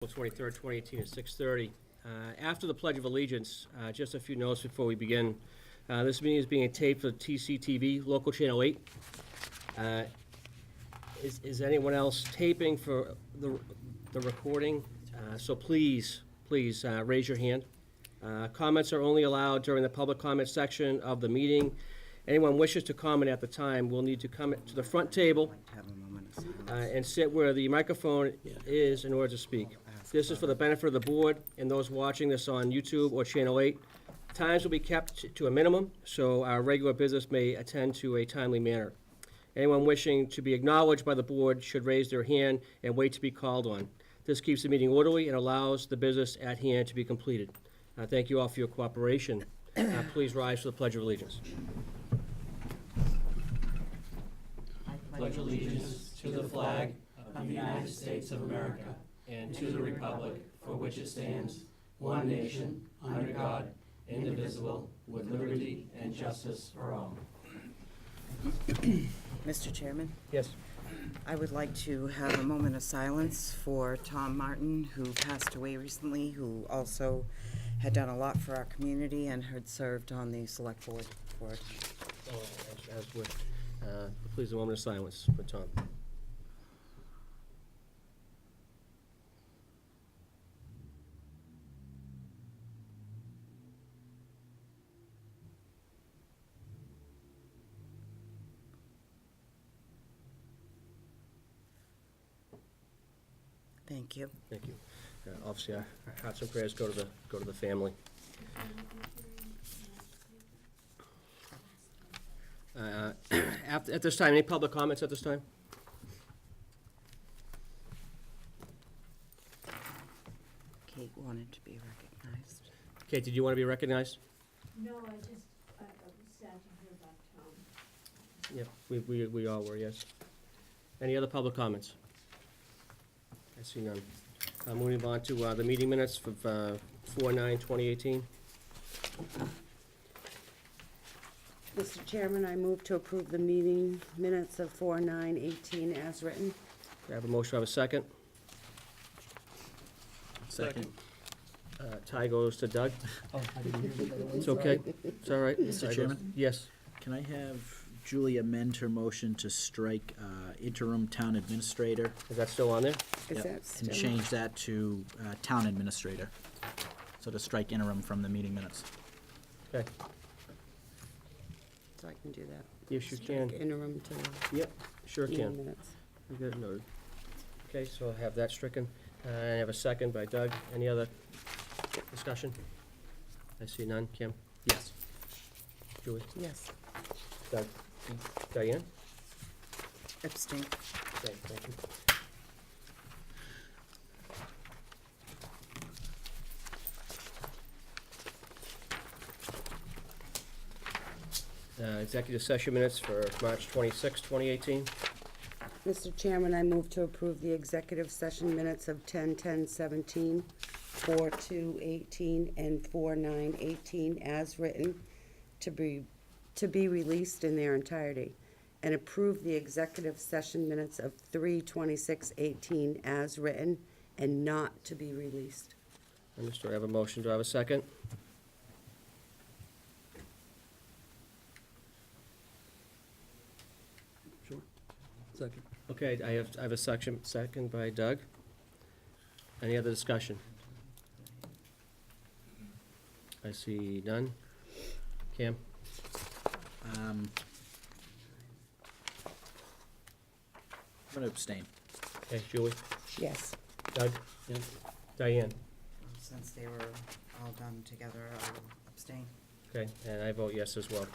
April 23rd, 2018 at 6:30. After the Pledge of Allegiance, just a few notes before we begin. This meeting is being taped for TCTV, local channel 8. Is anyone else taping for the recording? So please raise your hand. Comments are only allowed during the public comment section of the meeting. Anyone wishes to comment at the time will need to come to the front table and sit where the microphone is in order to speak. This is for the benefit of the board and those watching this on YouTube or Channel 8. Times will be kept to a minimum, so our regular business may attend to a timely manner. Anyone wishing to be acknowledged by the board should raise their hand and wait to be called on. This keeps the meeting orderly and allows the business at hand to be completed. Thank you all for your cooperation. Please rise for the Pledge of Allegiance. I pledge allegiance to the flag of the United States of America and to the republic for which it stands, one nation, under God, indivisible, with liberty and justice for all. Mr. Chairman, Yes. I would like to have a moment of silence for Tom Martin, who passed away recently, who also had done a lot for our community and had served on the select board for it. As with, please a moment of silence for Tom. Thank you. Thank you. Obviously, our hearts and prayers go to the family. At this time, any public comments at this time? Kate wanted to be recognized. Kate, did you want to be recognized? No, I was sad to hear about Tom. Yep, we all were, yes. Any other public comments? I see none. Moving on to the meeting minutes for 4/9/2018. Mr. Chairman, I move to approve the meeting minutes of 4/9/18 as written. Do I have a motion? Do I have a second? Second. Tie goes to Doug. Oh, I didn't hear that. It's okay. It's all right. Mr. Tie goes- Chairman? Yes. Can I have Julie amend her motion to strike interim town administrator? Is that still on there? Is Yep, that and still? change that to town administrator. So to strike interim from the meeting minutes. Okay. So I can do that. Yes, you Strike can. interim to Yep, sure meeting can. minutes. You got it noted. Okay, so I'll have that stricken. I have a second by Doug. Any other discussion? I see none. Kim? Yes. Julie? Yes. Doug? Diane? Abstain. Okay, thank you. Executive session minutes for March 26, 2018. Mr. Chairman, I move to approve the executive session minutes of 10/10/17, 4/2/18, and 4/9/18 as written to be released in their entirety, and approve the executive session minutes of 3/26/18 as written and not to be released. Understood. I have a motion. Do I have a second? Sure. Second. Okay, I have a second by Doug. Any other discussion? I see none. Cam? I'm going to abstain. Okay, Julie? Yes. Doug? Yes. Diane? Since they were all done together, I will abstain. Okay, and I vote yes as well.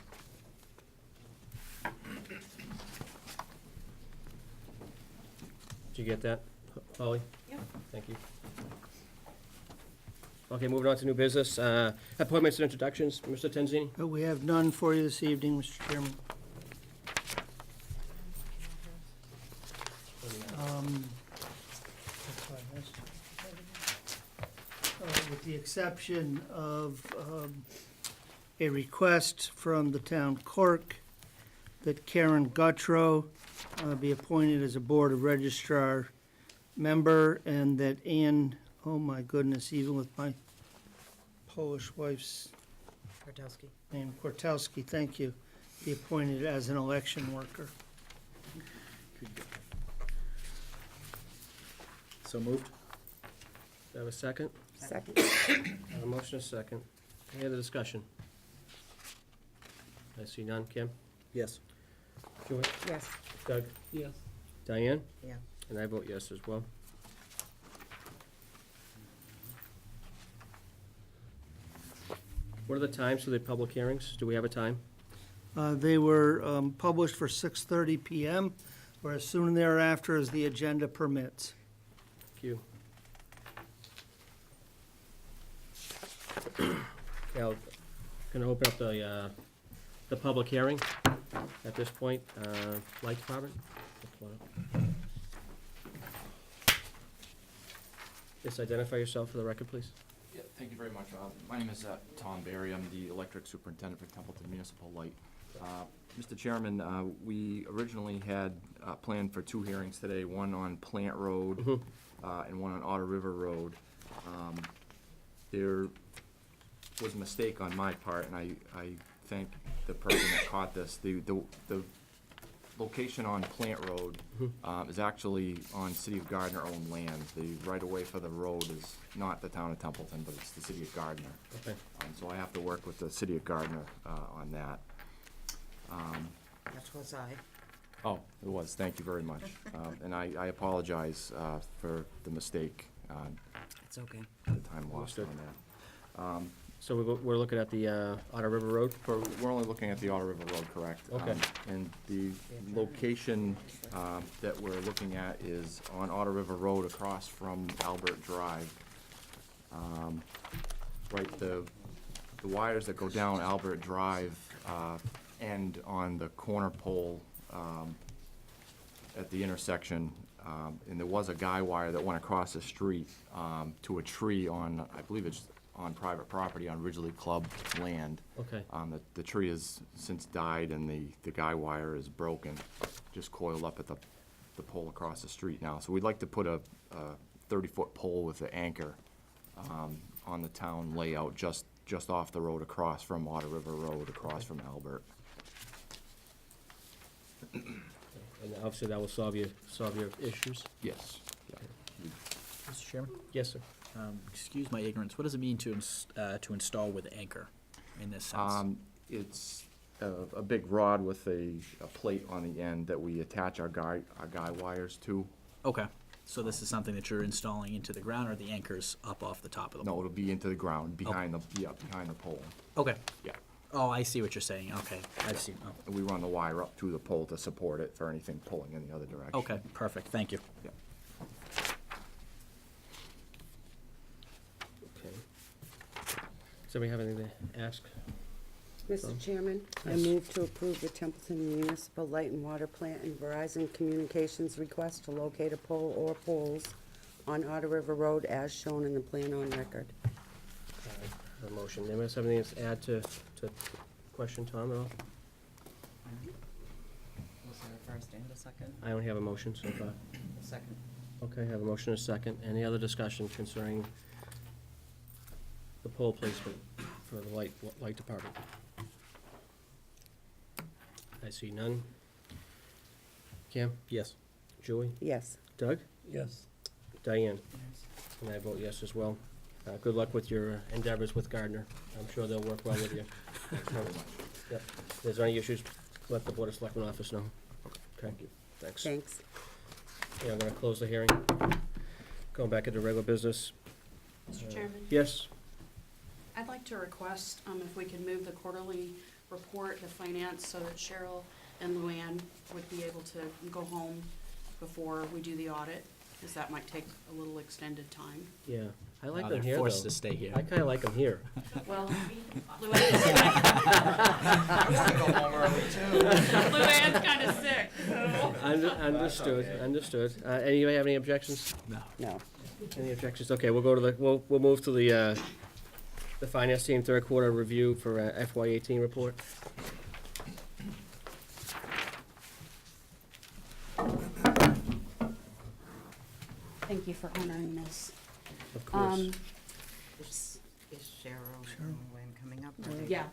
Did you get that, Holly? Yep. Thank you. Okay, moving on to new business. Appointments and introductions. Mr. Tenzini? We have none for you this evening, Mr. Chairman. With the exception of a request from the town clerk that Karen Guttrow be appointed as a Board of Registrar member, and that Ann oh my goodness, even with my Polish wife's Kwiatkowski. name, Kwiatkowski, thank you, be appointed as an election worker. So moved? Do I have a second? Second. I have a motion, a second. Any other discussion? I see none. Kim? Yes. Julie? Yes. Doug? Yes. Diane? Yeah. And I vote yes as well. What are the times for the public hearings? Do we have a time? They were published for 6:30 PM, or as soon thereafter as the agenda permits. Thank you. Now, gonna open up the public hearing at this point. Light Department? Just identify yourself for the record, please. Yeah, thank you very much. My name is Tom Barry. I'm the electric superintendent for Templeton Municipal Light. Mr. Chairman, we originally had planned for 2 hearings today, one on Plant Road and one on Otter River Road. There was a mistake on my part, and I thank the person that caught this. The location on Plant Road is actually on City of Gardner-owned land. The right-of-way for the road is not the town of Templeton, but it's the City of Gardner. Okay. So I have to work with the City of Gardner on that. That was I. Oh, it was, thank you very much. And I apologize for the mistake, It's okay. the time lost Understood. on that. So we're looking at the Otter River Road? We're only looking at the Otter River Road, correct? Okay. And the location that we're looking at is on Otter River Road across from Albert Drive. Right, the wires that go down Albert Drive end on the corner pole at the intersection. And there was a guy wire that went across the street to a tree on, I believe it's on private property on Ridgely Club land. Okay. The tree has since died and the guy wire is broken, just coiled up at the pole across the street now. So we'd like to put a 30-foot pole with an anchor on the town layout, just off the road across from Otter River Road, across from Albert. And obviously that will solve your issues? Yes. Yeah. Mr. Chairman? Yes, sir. Excuse my ignorance, what does it mean to install with anchor in this sense? It's a big rod with a plate on the end that we attach our guy wires to. Okay, so this is something that you're installing into the ground, or the anchor's up off the top of the No, pole? it'll be into the ground, behind the pole. Okay. Yeah. Oh, I see what you're saying, okay, I see, oh, And we run the wire up to the pole to support it for anything pulling in the other direction. okay, perfect, thank you. Yeah. Okay. Does anybody have anything to ask? Mr. Chairman, I Yes. move to approve the Templeton Municipal Light and Water Plant and Verizon Communications request to locate a pole or poles on Otter River Road as shown in the plan on record. A motion. Anybody else have anything to add to question Tom at all? Was there a first and a second? I only have a motion so far. Second. Okay, I have a motion and a second. Any other discussion concerning the pole placement for the light department? I see none. Kim? Yes. Julie? Yes. Doug? Yes. Diane? And I vote yes as well. Good luck with your endeavors with Gardner. I'm sure they'll work well with you. Yep. If there's any issues, let the Board of Selectmen office know. Okay, thanks. Thanks. Yeah, I'm gonna close the hearing. Going back into regular business. Mr. Chairman, Yes, I'd like to request if we could move the quarterly report to finance so that Cheryl and Luann would be able to go home before we do the audit, because that might take a little extended time. yeah. I like Oh, them they're here, forced though. to stay here. I kinda like them here. Well, Luann's kind of sick, so. Understood. Anybody have any objections? No. Any objections? Okay, we'll go to we'll move to the finance team third quarter review for FY18 report. Thank you for honoring this. Of course. Is Cheryl and Luann coming up? Or they- Yeah.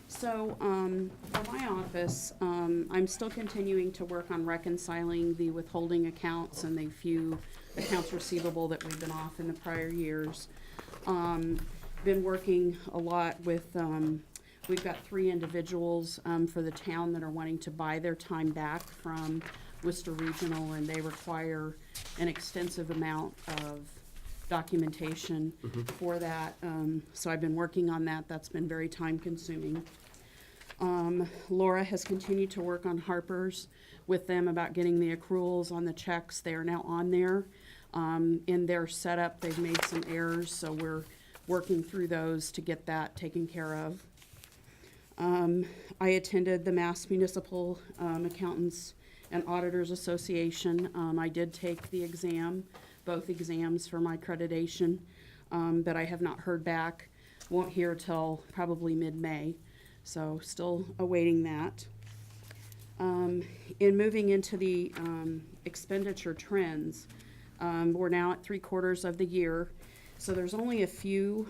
So, for my office, I'm still continuing to work on reconciling the withholding accounts and the few accounts receivable that we've been off in the prior years. Been working a lot with, we've got 3 individuals, for the town that are wanting to buy their time back from Worcester Regional, and they require an extensive amount of documentation for that. So I've been working on that. That's been very time consuming. Laura has continued to work on Harper's with them about getting the accruals on the checks. They are now on there. In their setup, they've made some errors, so we're working through those to get that taken care of. I attended the Mass Municipal Accountants and Auditors Association. I did take the exam, both exams for my accreditation, but I have not heard back. Won't hear till probably mid-May, so still awaiting that. In moving into the expenditure trends, we're now at 3/4 of the year, so there's only a few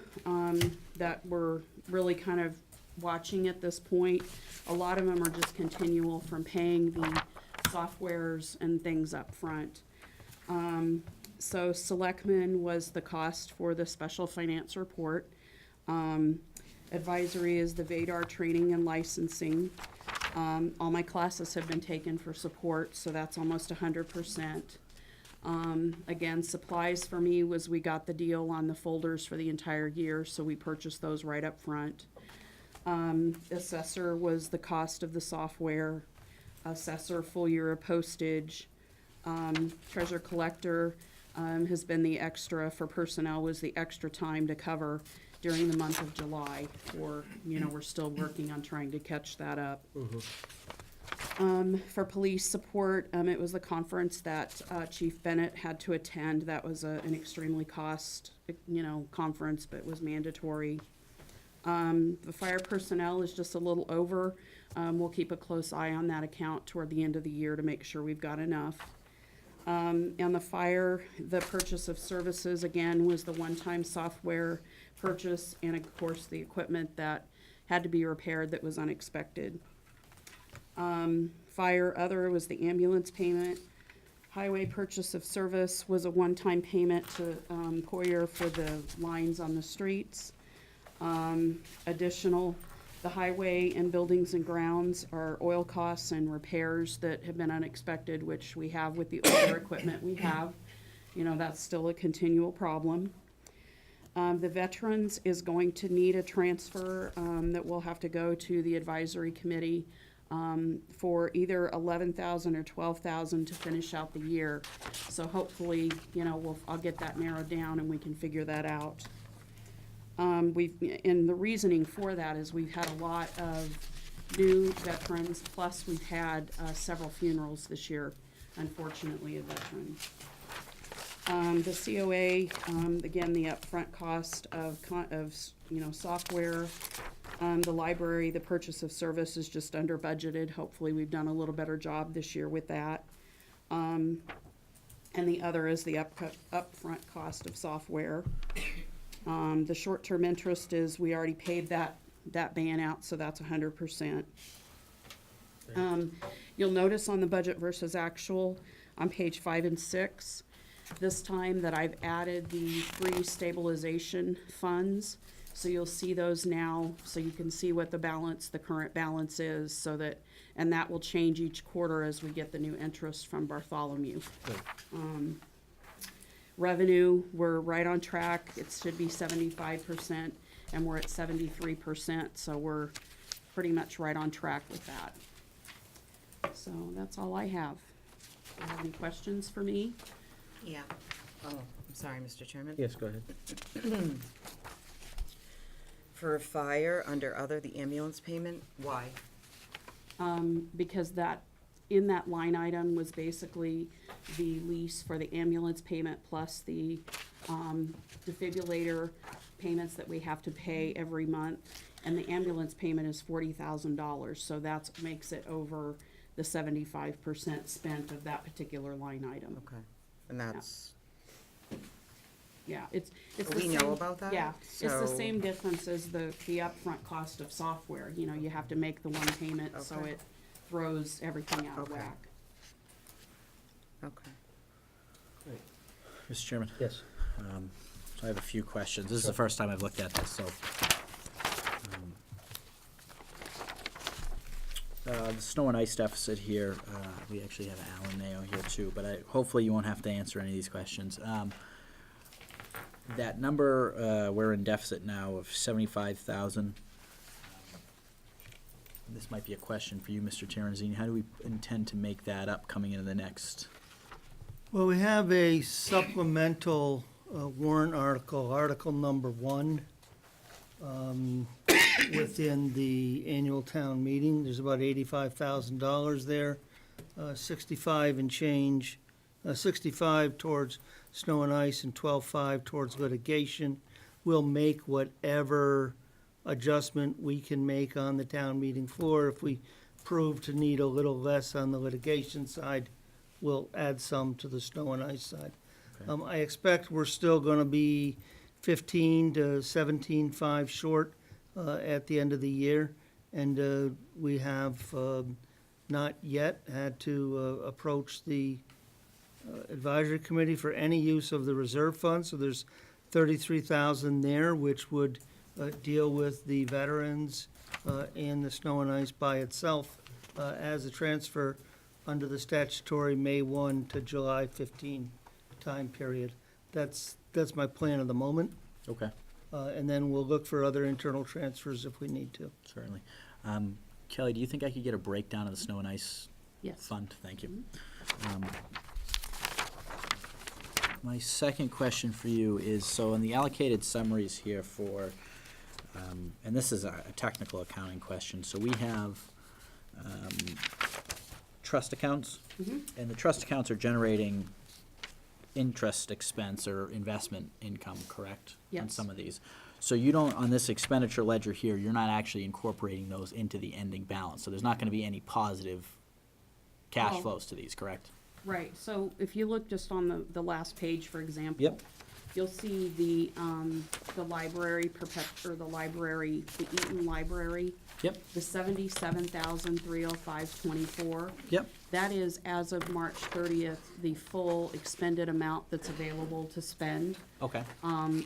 that we're really kind of watching at this point. A lot of them are just continual from paying the softwares and things up front. So Selectmen was the cost for the special finance report. Advisory is the VADAR training and licensing. All my classes have been taken for support, so that's almost 100%. Again, supplies for me was we got the deal on the folders for the entire year, so we purchased those right up front. Assessor was the cost of the software. Assessor, full year of postage. Treasure collector has been the extra for personnel, was the extra time to cover during the month of July, or, we're still working on trying to catch that up. For police support, it was the conference that Chief Bennett had to attend. That was an extremely cost, conference, but was mandatory. The fire personnel is just a little over. We'll keep a close eye on that account toward the end of the year to make sure we've got enough. On the fire, the purchase of services, again, was the one-time software purchase, and of course, the equipment that had to be repaired that was unexpected. Fire other was the ambulance payment. Highway purchase of service was a one-time payment to Poyer for the lines on the streets. Additional, the highway and buildings and grounds are oil costs and repairs that have been unexpected, which we have with the older equipment we have. That's still a continual problem. The veterans is going to need a transfer that will have to go to the advisory committee for either 11,000 or 12,000 to finish out the year. So hopefully, I'll get that narrowed down and we can figure that out. And the reasoning for that is we've had a lot of new veterans, plus we've had several funerals this year, unfortunately, of veterans. The COA, again, the upfront cost of software. The library, the purchase of service is just under budgeted. Hopefully, we've done a little better job this year with that. And the other is the upfront cost of software. The short-term interest is, we already paid that ban out, so that's 100%. You'll notice on the budget versus actual, on page 5 and 6, this time that I've added the 3 stabilization funds. So you'll see those now, so you can see what the current balance is, and that will change each quarter as we get the new interest from Bartholomew. Revenue, we're right on track. It should be 75%, and we're at 73%, so we're pretty much right on track with that. So that's all I have. Do you have any questions for me? Yeah. Oh, I'm sorry, Mr. Chairman. Yes, go ahead. For fire, under other, the ambulance payment, why? Because in that line item was basically the lease for the ambulance payment plus the defibrillator payments that we have to pay every month. And the ambulance payment is $40,000, so that makes it over the 75% spent of that particular line item. Okay. And that's, Yeah, it's the we same. know about that? Yeah, it's the So- same difference as the upfront cost of software. You know, you have to make the one payment, so Okay. it throws everything out of Okay. whack. okay. Mr. Chairman, Yes. so I have a few questions. This is the first time I've looked at this, so. The snow and ice deficit here, we actually have Alan Mayo here too, but hopefully you won't have to answer any of these questions. That number, we're in deficit now of 75,000. This might be a question for you, Mr. Terenzini. How do we intend to make that up coming into the next? Well, we have a supplemental warrant article, Article number 1, within the annual town meeting. There's about $85,000 there, 65 and change, 65 towards snow and ice and 12.5 towards litigation. We'll make whatever adjustment we can make on the town meeting floor. If we prove to need a little less on the litigation side, we'll add some to the snow and ice side. Okay. I expect we're still gonna be 15 to 17.5 short at the end of the year. And we have not yet had to approach the advisory committee for any use of the reserve fund. So there's 33,000 there, which would deal with the veterans and the snow and ice by itself as a transfer under the statutory May 1 to July 15 time period. That's my plan at the moment. Okay, And then we'll look for other internal transfers if we need to. certainly. Kelly, do you think I could get a breakdown of the snow and ice Yes. fund? Thank you. My second question for you is, so in the allocated summaries here for, and this is a technical accounting question, so we have trust accounts, and the trust accounts are generating interest expense or investment income, correct? On Yes. some of these. So you don't, on this expenditure ledger here, you're not actually incorporating those into the ending balance, so there's not gonna be any positive cash Well- flows to these, correct? Right, so if you look just on the last page, for example. Yep. You'll see the library the Eaton Library, Yep, the 77,305.24. yep, That is, as of March 30th, the full expended amount that's available to spend. okay,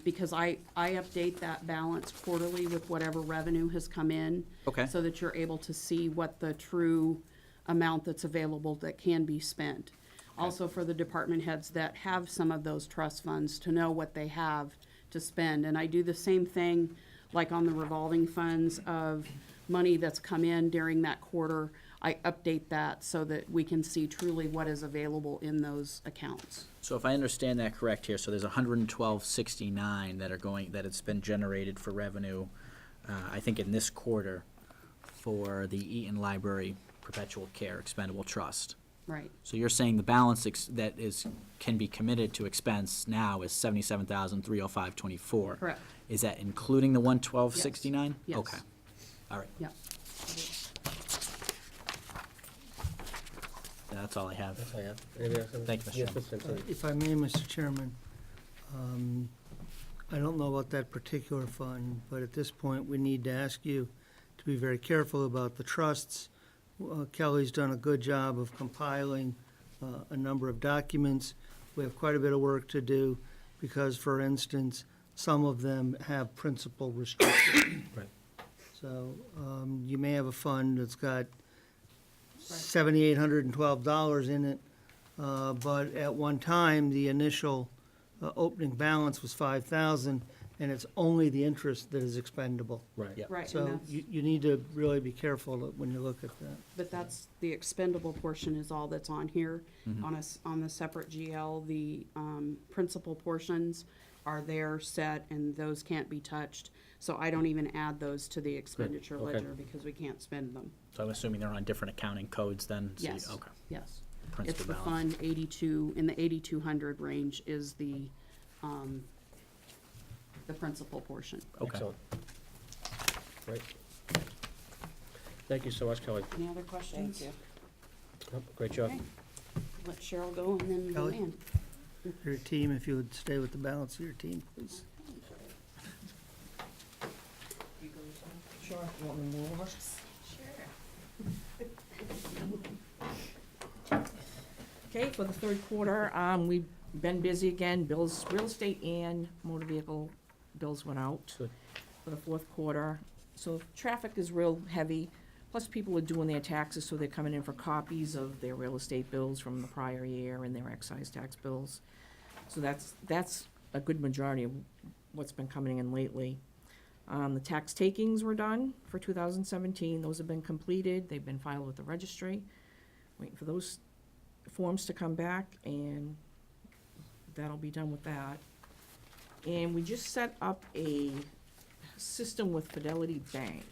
Because I update that balance quarterly with whatever revenue has come in. Okay. So that you're able to see what the true amount that's available that can be spent. Also for the department heads that have some of those trust funds to know what they have to spend. And I do the same thing, like on the revolving funds of money that's come in during that quarter. I update that so that we can see truly what is available in those accounts. so if I understand that correct here, so there's 112.69 that are going, that it's been generated for revenue, I think in this quarter, for the Eaton Library Perpetual Care Expendable Trust. Right, So you're saying the balance that can be committed to expense now is 77,305.24? correct, Is that including the 112.69? Yes. Okay, all right, yep. that's all I have. That's all I have. Anybody else have- Thank you, Mr. Yes, Chairman. Mr. Templeton. If I may, Mr. Chairman, I don't know about that particular fund, but at this point, we need to ask you to be very careful about the trusts. Kelly's done a good job of compiling a number of documents. We have quite a bit of work to do because, for instance, some of them have principal restrictions. Right. So you may have a fund that's got $7,812 in it, but at one time, the initial opening balance was $5,000, and it's only the interest that is expendable. Right. Yep. Right, and So that's, you need to really be careful when you look at that. but that's, the expendable portion is all that's on here. On the separate GL, the principal portions are there set, and those can't be touched. So I don't even add those to the expenditure Okay. ledger because we can't spend them. So I'm assuming they're on different accounting codes then? So you- Yes, Okay, yes. It's principal the balance. fund 82, in the 8,200 range is the principal portion. Okay. Excellent. Right. Thank you so much, Kelly. Any other questions? Thank Oh, great job. Okay. Let Cheryl go and then Kelly? Luann. your team, if you would stay with the balance of your team, please. Sure. You want me to move over? Okay, for the third quarter, we've been busy again. Bills, real estate and motor vehicle bills went out Good. for the fourth quarter. So traffic is real heavy, plus people are doing their taxes, so they're coming in for copies of their real estate bills from the prior year and their excise tax bills. So that's a good majority of what's been coming in lately. The tax takings were done for 2017. Those have been completed. They've been filed with the registry. Waiting for those forms to come back, and that'll be done with that. And we just set up a system with Fidelity Bank.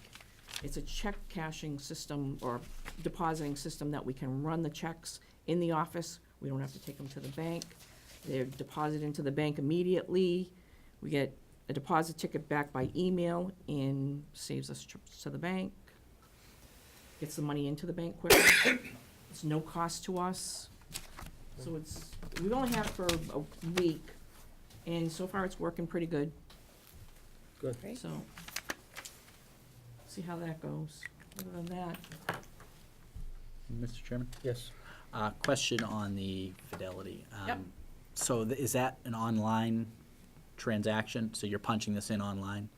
It's a check cashing system or depositing system that we can run the checks in the office. We don't have to take them to the bank. They're deposited into the bank immediately. We get a deposit ticket back by email and saves us trips to the bank. Gets the money into the bank quicker. It's no cost to us. So we've only had it for a week, and so far it's working pretty good. Good. So, see how that goes. Other than that, Mr. Chairman? Yes. Question on the Fidelity. Yep. So is that an online transaction? So you're punching this in online?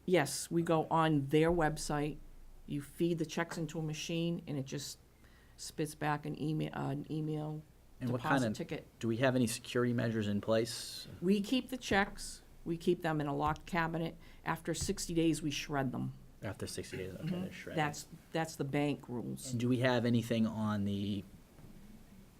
yes, we go on their website, you feed the checks into a machine, and it just spits back an email And what kind deposit of, ticket. do we have any security measures in place? We keep the checks, we keep them in a locked cabinet. After 60 days, we shred them. After 60 days, okay, they're shredded. That's the bank rules. And do we have anything on the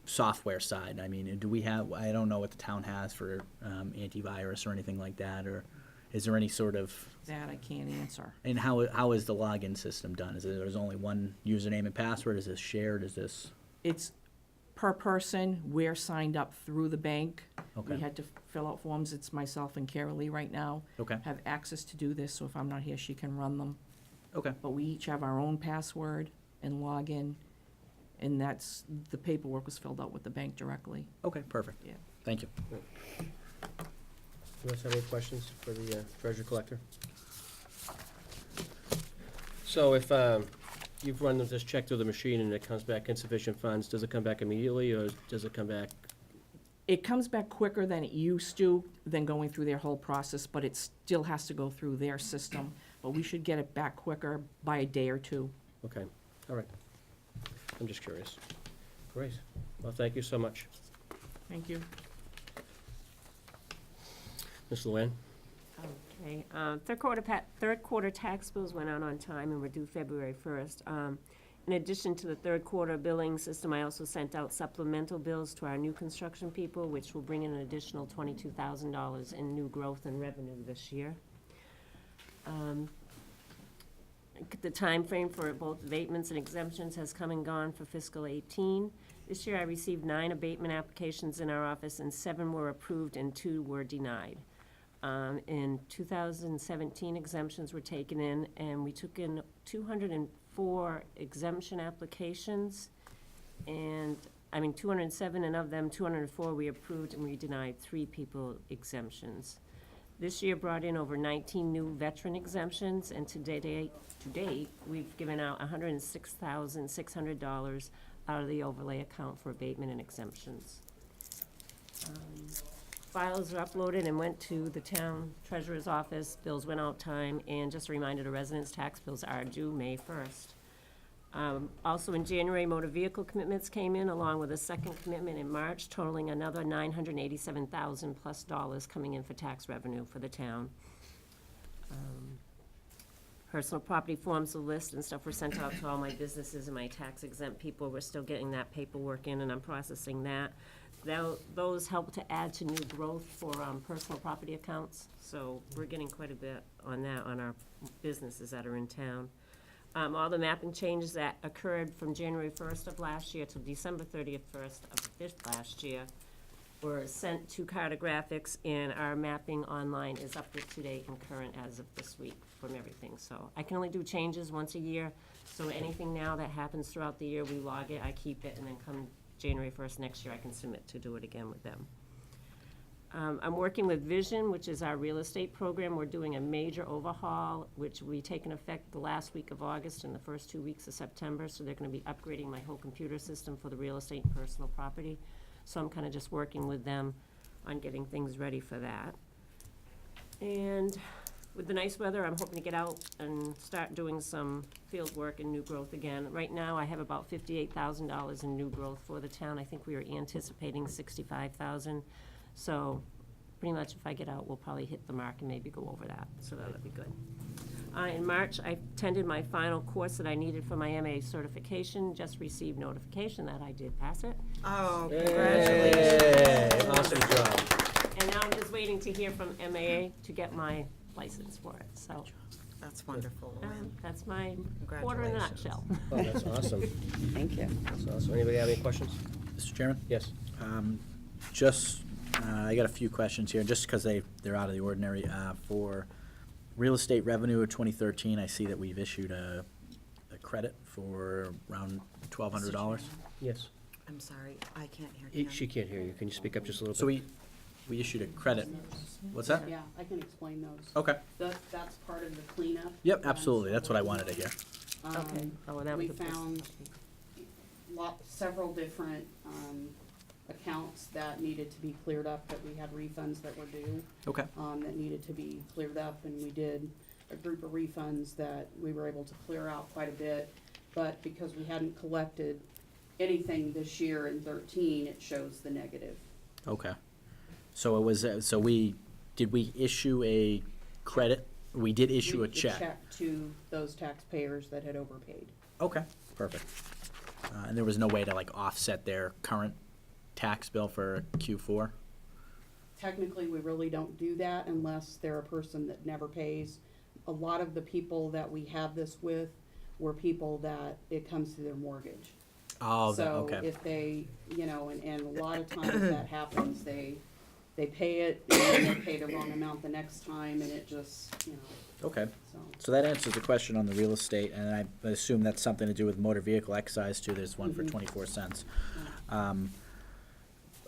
software side? I mean, do we have, I don't know what the town has for antivirus or anything like that, or is there any sort of, That I can't answer. and how is the login system done? Is it, there's only one username and password? Is this shared? Is this, It's per person, we're signed up through the bank. Okay. We had to fill out forms, it's myself and Carolee right now. Okay. Have access to do this, so if I'm not here, she can run them. okay, But we each have our own password and login, and that's, the paperwork was filled out with the bank directly. okay, perfect. Yeah. Thank you. You guys have any questions for the treasure collector? So if you've run this check through the machine and it comes back insufficient funds, does it come back immediately, or does it come back? It comes back quicker than it used to, than going through their whole process, but it still has to go through their system. But we should get it back quicker by a day or two. Okay, all right. I'm just curious. Great. Well, thank you so much. Thank you. Ms. Luann? Okay, third quarter tax bills went out on time and were due February 1st. In addition to the third quarter billing system, I also sent out supplemental bills to our new construction people, which will bring in an additional $22,000 in new growth and revenue this year. The time frame for both abatements and exemptions has come and gone for fiscal 18. This year I received 9 abatement applications in our office, and 7 were approved and 2 were denied. In 2017, exemptions were taken in, and we took in 204 exemption applications, and, 207, and of them, 204 we approved, and we denied 3 people exemptions. This year brought in over 19 new veteran exemptions, and to date, we've given out $106,600 out of the overlay account for abatement and exemptions. Files are uploaded and went to the town treasurer's office. Bills went out time, and just a reminder, the residents' tax bills are due May 1st. Also in January, motor vehicle commitments came in, along with a second commitment in March, totaling another $987,000 plus coming in for tax revenue for the town. Personal property forms, the list and stuff were sent out to all my businesses and my tax exempt people. We're still getting that paperwork in, and I'm processing that. Those help to add to new growth for personal property accounts, so we're getting quite a bit on that on our businesses that are in town. All the mapping changes that occurred from January 1st of last year to December 31st of this last year were sent to Cartographics, and our mapping online is up to date and current as of this week from everything. So I can only do changes once a year, so anything now that happens throughout the year, we log it, I keep it, and then come January 1st next year, I can submit to do it again with them. I'm working with Vision, which is our real estate program. We're doing a major overhaul, which will be taking effect the last week of August and the first 2 weeks of September. So they're gonna be upgrading my whole computer system for the real estate and personal property. So I'm kinda just working with them on getting things ready for that. And with the nice weather, I'm hoping to get out and start doing some field work and new growth again. Right now, I have about $58,000 in new growth for the town. I think we were anticipating 65,000. So pretty much if I get out, we'll probably hit the mark and maybe go over that, so that'll be good. In March, I attended my final course that I needed for my MA certification, just received notification that I did pass it. Oh, Yay, awesome job. And now I'm just waiting to hear from MAA to get my license for it, so that's wonderful, Luann. that's my quarter in a Congratulations. nutshell. Oh, that's awesome. Thank you. That's awesome. Anybody have any questions? Mr. Chairman? Yes. I got a few questions here, just because they're out of the ordinary. For real estate revenue of 2013, I see that we've issued a credit for around $1,200. Yes. I'm sorry, I can't hear you. She can't hear you. Can you speak up just a little bit? So we issued a credit. What's that? Yeah, I can explain those. Okay. That's part of the cleanup. Yep, absolutely. That's what I wanted to hear. Okay. Oh, and that We was the first- found several different, accounts that needed to be cleared up, that we had refunds that were due, Okay. that needed to be cleared up, and we did a group of refunds that we were able to clear out quite a bit. But because we hadn't collected anything this year in 13, it shows the negative. Okay. So it was, did we issue a credit? We did issue We a check. check to those taxpayers that had overpaid. Okay, perfect. And there was no way to like offset their current tax bill for Q4? Technically, we really don't do that unless they're a person that never pays. A lot of the people that we have this with were people that it comes through their mortgage. Oh, So okay. if they, and a lot of times that happens, they pay it, and then they pay the wrong amount the next time, and it just, Okay. so. So that answers the question on the real estate, and I assume that's something to do with motor vehicle excise too. There's one for 24 cents.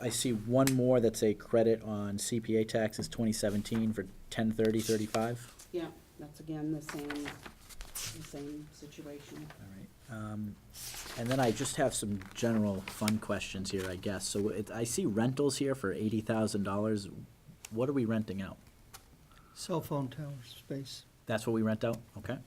I see one more that's a credit on CPA taxes 2017 for 1030.35. Yeah, that's again the same situation. All right. And then I just have some general fun questions here, I guess. So I see rentals here for $80,000. What are we renting out? Cell phone tower space. That's what we rent out? Okay.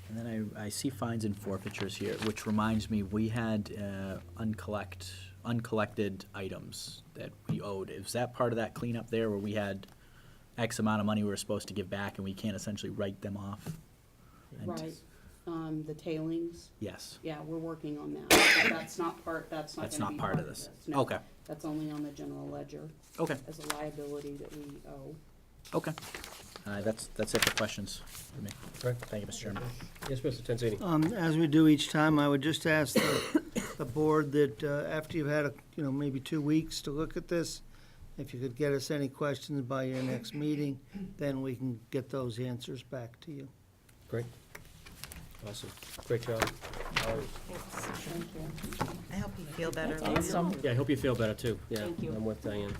And then I see fines and forfeitures here, which reminds me, we had uncollected items that we owed. Is that part of that cleanup there, where we had X amount of money we were supposed to give back and we can't essentially write them off? And- Right, the tailings, Yes, yeah, we're working on that. But that's not part that's gonna not be part of this. No, Okay, that's only on the general ledger okay, as a liability that we owe. okay. That's it for questions for me. Right. Thank you, Mr. Chairman. Yes, Mr. Tanzini. As we do each time, I would just ask the board that after you've had, maybe 2 weeks to look at this, if you could get us any questions by your next meeting, then we can get those answers back to you. Great. Awesome. Great job. Thank you. I hope you feel better. Awesome. Yeah, I hope you feel better too. Yeah, Thank you. I'm with Diane.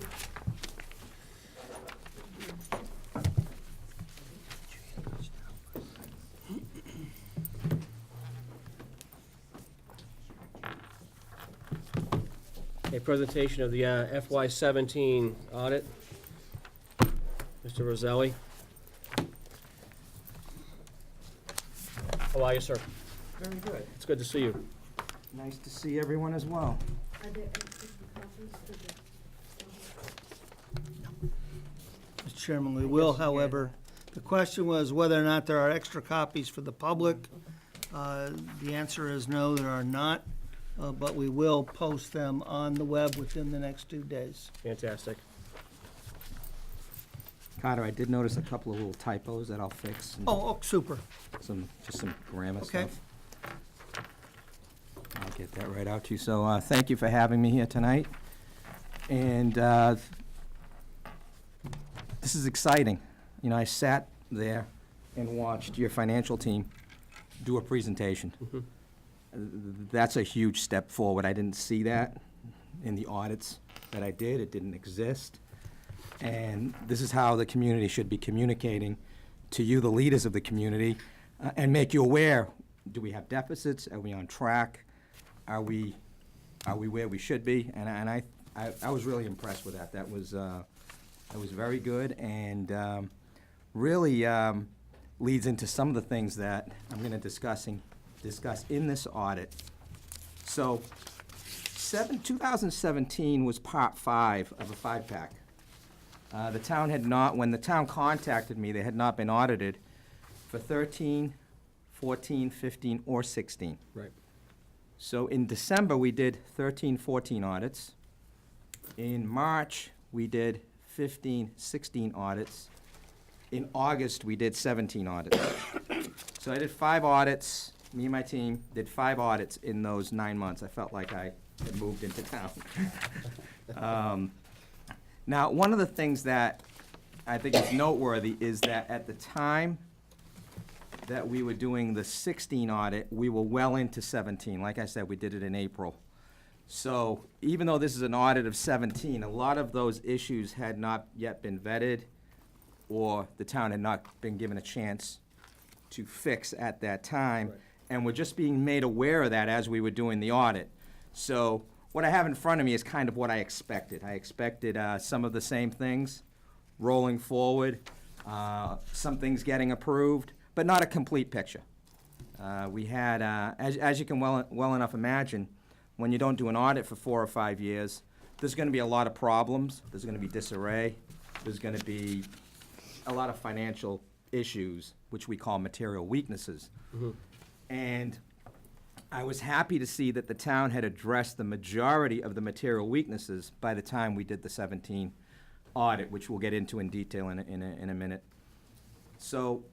A presentation of the FY17 audit. Mr. Roselli. How are you, sir? Very good. It's good to see you. Nice to see everyone as well. Mr. Chairman, we will, however, the question was whether or not there are extra copies for the public. The answer is no, there are not, but we will post them on the web within the next 2 days. Fantastic. Carter, I did notice a couple of little typos that I'll fix. And Oh, super. just some grammar Okay. stuff. I'll get that right out to you. So, thank you for having me here tonight. And, this is exciting. I sat there and watched your financial team do a presentation. that's a huge step forward. I didn't see that in the audits that I did. It didn't exist. And this is how the community should be communicating to you, the leaders of the community, and make you aware. Do we have deficits? Are we on track? Are we where we should be? And I was really impressed with that. That was very good, and really leads into some of the things that I'm going to discuss in this audit. So 2017 was part 5 of a 5-pack. The town had not, when the town contacted me, they had not been audited for 13, 14, 15, or 16. Right. So in December, we did 13, 14 audits. In March, we did 15, 16 audits. In August, we did 17 audits. So I did 5 audits. Me and my team did 5 audits in those 9 months. I felt like I had moved into town. Now, one of the things that I think is noteworthy is that at the time that we were doing the 16 audit, we were well into 17. Like I said, we did it in April. So even though this is an audit of 17, a lot of those issues had not yet been vetted, or the town had not been given a chance to fix at that time. Right. And we're just being made aware of that as we were doing the audit. So what I have in front of me is kind of what I expected. I expected some of the same things rolling forward, some things getting approved, but not a complete picture. We had, as you can well enough imagine, when you don't do an audit for 4 or 5 years, there's going to be a lot of problems. There's going to be disarray. There's going to be a lot of financial issues, which we call material weaknesses. Mm-hmm. And I was happy to see that the town had addressed the majority of the material weaknesses by the time we did the 17 audit, which we'll get into in detail in a minute. So,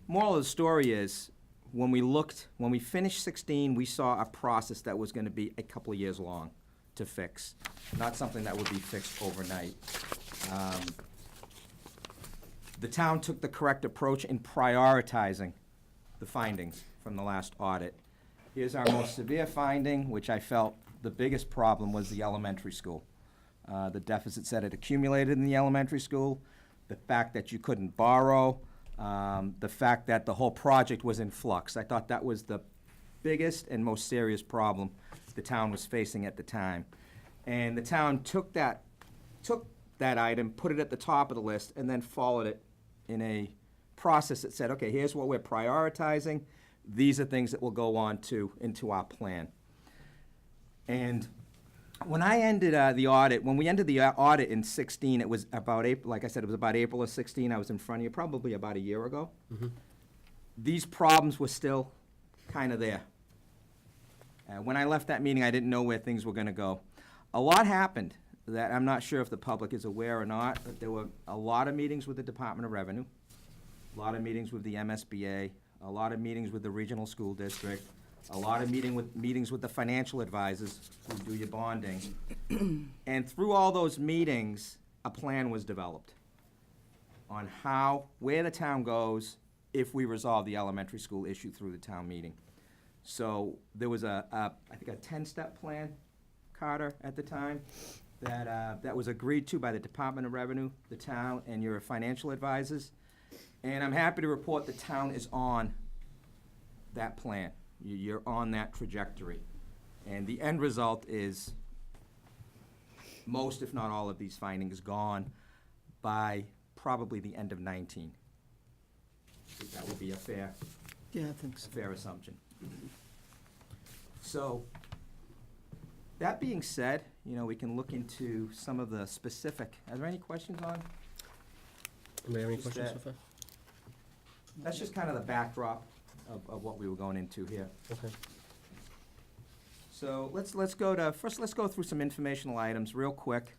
moral of the story is, when we finished 16, we saw a process that was going to be a couple of years long to fix, not something that would be fixed overnight. The town took the correct approach in prioritizing the findings from the last audit. Here's our most severe finding, which I felt the biggest problem was the elementary school. The deficits that had accumulated in the elementary school, the fact that you couldn't borrow, the fact that the whole project was in flux. I thought that was the biggest and most serious problem the town was facing at the time. And the town took that item, put it at the top of the list, and then followed it in a process that said, okay, here's what we're prioritizing. These are things that will go on into our plan. And when I ended the audit, when we ended the audit in 16, it was about April, like I said, it was about April of 16. I was in front of you probably about a year ago. Mm-hmm. These problems were still kind of there. When I left that meeting, I didn't know where things were going to go. A lot happened that I'm not sure if the public is aware or not, but there were a lot of meetings with the Department of Revenue, a lot of meetings with the MSBA, a lot of meetings with the regional school district, a lot of meetings with the financial advisors who do your bonding. And through all those meetings, a plan was developed on where the town goes if we resolve the elementary school issue through the town meeting. So there was I think a 10-step plan, Carter, at the time, that was agreed to by the Department of Revenue, the town, and your financial advisors. And I'm happy to report the town is on that plan. You're on that trajectory. And the end result is most, if not all, of these findings gone by probably the end of 19. I think that would be a fair assumption. So, that being said, we can look into some of the specific. Are there any questions on? Anybody have any Just questions that- so far? That's just kind of the backdrop of what we were going into here. Okay. So let's go through some informational items real quick.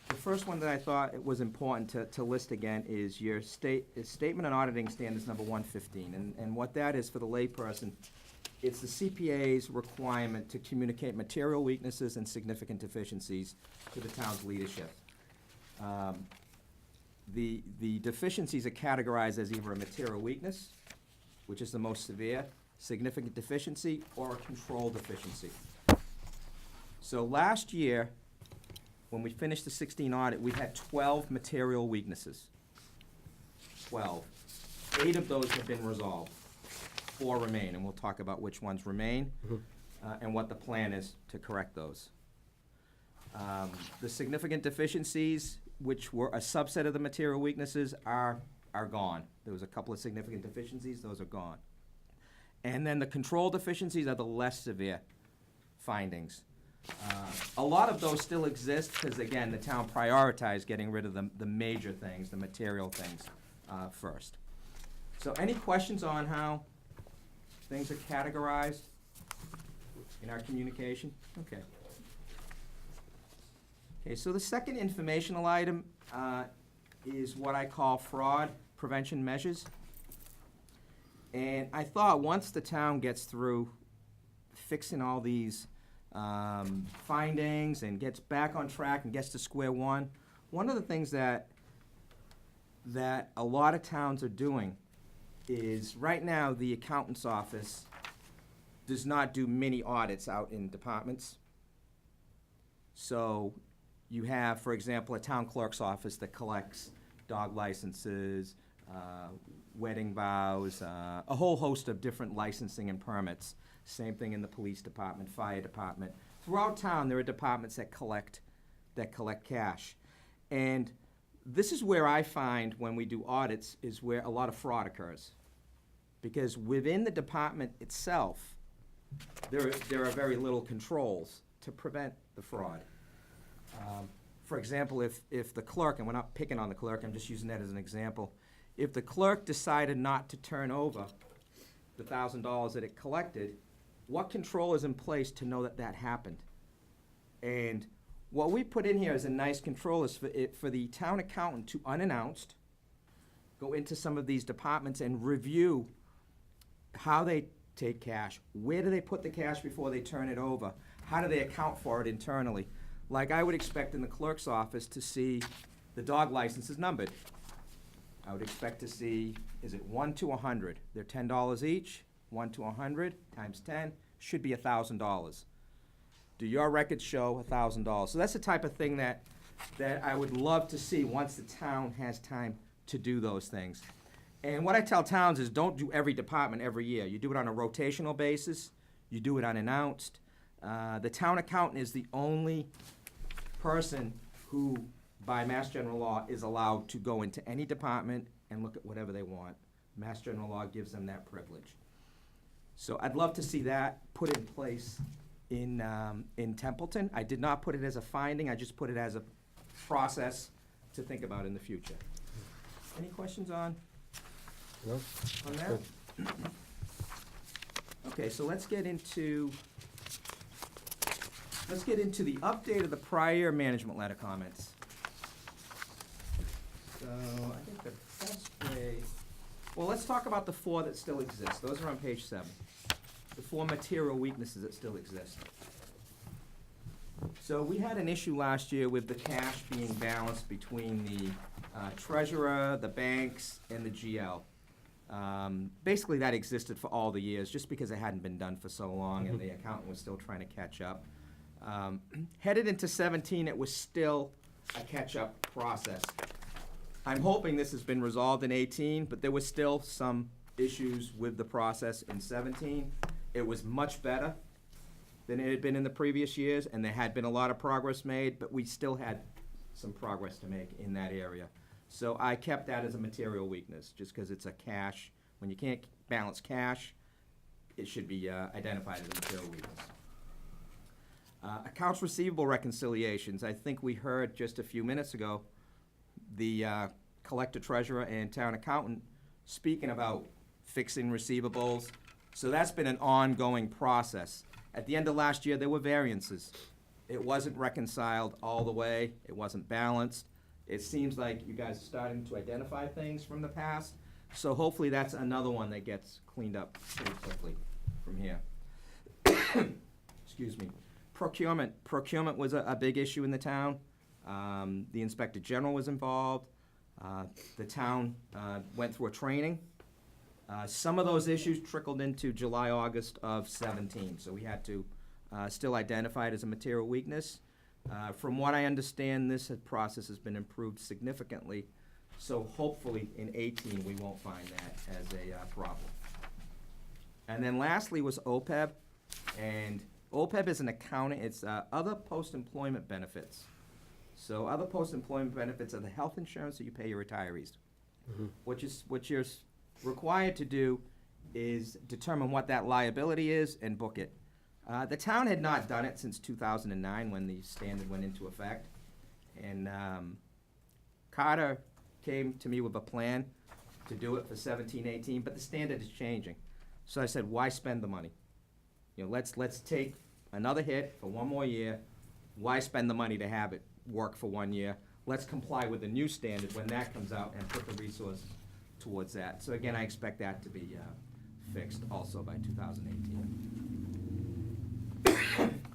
The first one that I thought it was important to list again is your Statement on Auditing Standards number 115. And what that is for the layperson, it's the CPA's requirement to communicate material weaknesses and significant deficiencies to the town's leadership. The deficiencies are categorized as either a material weakness which is the most severe, significant deficiency, or a control deficiency. So last year, when we finished the 16 audit, we had 12 material weaknesses. 12. 8 of those have been resolved. 4 remain, and we'll talk about which ones remain and what the plan is to correct those. The significant deficiencies, which were a subset of the material weaknesses, are gone. There was a couple of significant deficiencies, those are gone. And then the control deficiencies are the less severe findings. A lot of those still exist because, again, the town prioritized getting rid of the major things, the material things, first. So any questions on how things are categorized in our communication? Okay. Okay, so the second informational item is what I call fraud prevention measures. And I thought once the town gets through fixing all these findings and gets back on track and gets to square one of the things that a lot of towns are doing is right now the accountant's office does not do mini audits out in departments. So you have, for example, a town clerk's office that collects dog licenses, wedding vows, a whole host of different licensing and permits. Same thing in the police department, fire department. Throughout town, there are departments that collect cash. And this is where I find when we do audits is where a lot of fraud occurs. Because within the department itself, there are very little controls to prevent the fraud. For example, if the clerk, and we're not picking on the clerk, I'm just using that as an example, if the clerk decided not to turn over the $1,000 that it collected, what control is in place to know that that happened? And what we put in here as a nice control is for the town accountant to, unannounced, go into some of these departments and review how they take cash, where do they put the cash before they turn it over, how do they account for it internally. Like I would expect in the clerk's office to see the dog licenses numbered. I would expect to see, is it 1 to 100? They're $10 each, 1 to 100 times 10, should be $1,000. Do your records show $1,000? So that's the type of thing that I would love to see once the town has time to do those things. And what I tell towns is don't do every department every year. You do it on a rotational basis. You do it unannounced. The town accountant is the only person who, by Mass General Law, is allowed to go into any department and look at whatever they want. Mass General Law gives them that privilege. So I'd love to see that put in place in Templeton. I did not put it as a finding. I just put it as a process to think about in the future. Any questions on that? Okay, so let's get into the update of the prior management letter comments. So I think the best way, well, let's talk about the 4 that still exist. Those are on page 7. The 4 material weaknesses that still exist. So we had an issue last year with the cash being balanced between the treasurer, the banks, and the GL. Basically, that existed for all the years, just because it hadn't been done for so long, and the accountant was still trying to catch up. Headed into 17, it was still a catch-up process. I'm hoping this has been resolved in 18, but there was still some issues with the process in 17. It was much better than it had been in the previous years, and there had been a lot of progress made, but we still had some progress to make in that area. So I kept that as a material weakness, just because it's a cash. When you can't balance cash, it should be identified as a material weakness. Accounts receivable reconciliations. I think we heard just a few minutes ago the collector, treasurer, and town accountant speaking about fixing receivables. So that's been an ongoing process. At the end of last year, there were variances. It wasn't reconciled all the way. It wasn't balanced. It seems like you guys are starting to identify things from the past. So hopefully that's another one that gets cleaned up pretty quickly from here. Excuse me. Procurement. Procurement was a big issue in the town. The Inspector General was involved. The town went through a training Some of those issues trickled into July, August of 17, so we had to still identify it as a material weakness. From what I understand, this process has been improved significantly, so hopefully in 18 we won't find that as a problem. And then lastly was OPEB, and OPEB is an accounting, it's other post-employment benefits. So other post-employment benefits are the health insurance that you pay your retirees. What you're required to do is determine what that liability is and book it. The town had not done it since 2009 when the standard went into effect. And Carter came to me with a plan to do it for 17-18, but the standard is changing. So I said, why spend the money? You know, let's take another hit for one more year. Why spend the money to have it work for 1 year? Let's comply with the new standard when that comes out and put the resources towards that. So again, I expect that to be fixed also by 2018.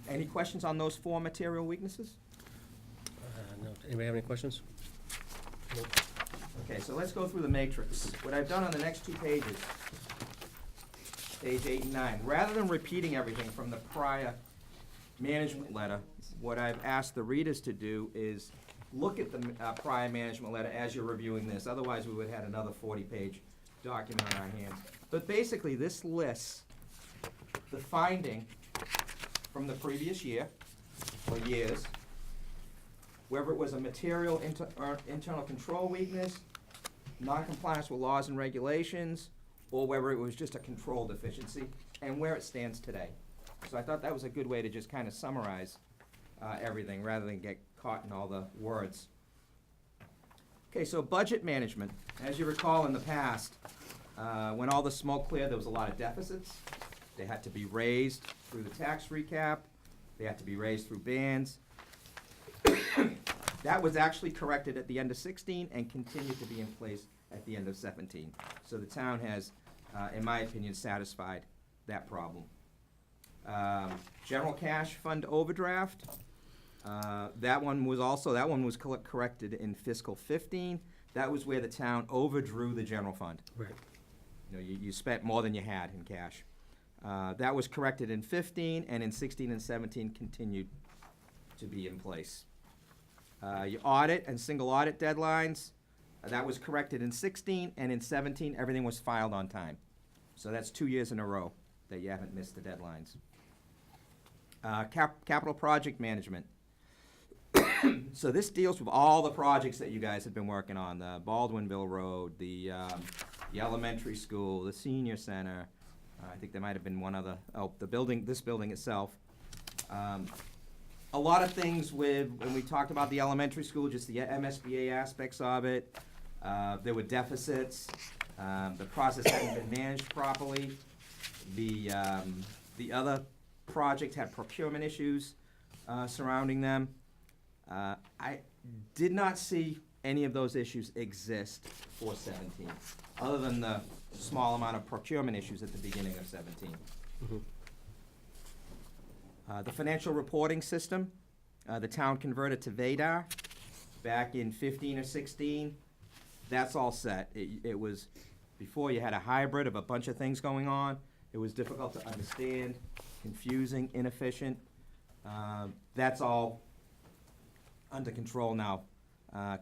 Any questions on those 4 material weaknesses? No. Anybody have any questions? Okay, so let's go through the matrix. What I've done on the next 2 pages, page 8 and 9, rather than repeating everything from the prior management letter, what I've asked the readers to do is look at the prior management letter as you're reviewing this. Otherwise, we would have had another 40-page document on our hands. But basically, this lists the finding from the previous year, or years, whether it was a material internal control weakness, non-compliance with laws and regulations, or whether it was just a control deficiency, and where it stands today. So I thought that was a good way to just kind of summarize everything rather than get caught in all the words. Okay, so budget management. As you recall in the past, when all the smoke cleared, there was a lot of deficits. They had to be raised through the tax recap. They had to be raised through bans. That was actually corrected at the end of 16 and continued to be in place at the end of 17. So the town has, in my opinion, satisfied that problem. General cash fund overdraft. That one was corrected in fiscal 15. That was where the town overdrew the general fund. Right. You know, you spent more than you had in cash. That was corrected in 15, and in 16 and 17 continued to be in place. Your audit and single audit deadlines, that was corrected in 16, and in 17, everything was filed on time. So that's 2 years in a row that you haven't missed the deadlines. Capital project management. So this deals with all the projects that you guys have been working on, the Baldwinville Road, the elementary school, the senior center. I think there might have been one other, this building itself. A lot of things when we talked about the elementary school, just the MSBA aspects of it. There were deficits. The process hadn't been managed properly. The other project had procurement issues surrounding them. I did not see any of those issues exist for 17, other than the small amount of procurement issues at the beginning of 17. The financial reporting system, the town converted to VADAR back in 15 or 16. That's all set. It was, before you had a hybrid of a bunch of things going on. It was difficult to understand, confusing, inefficient. That's all under control now.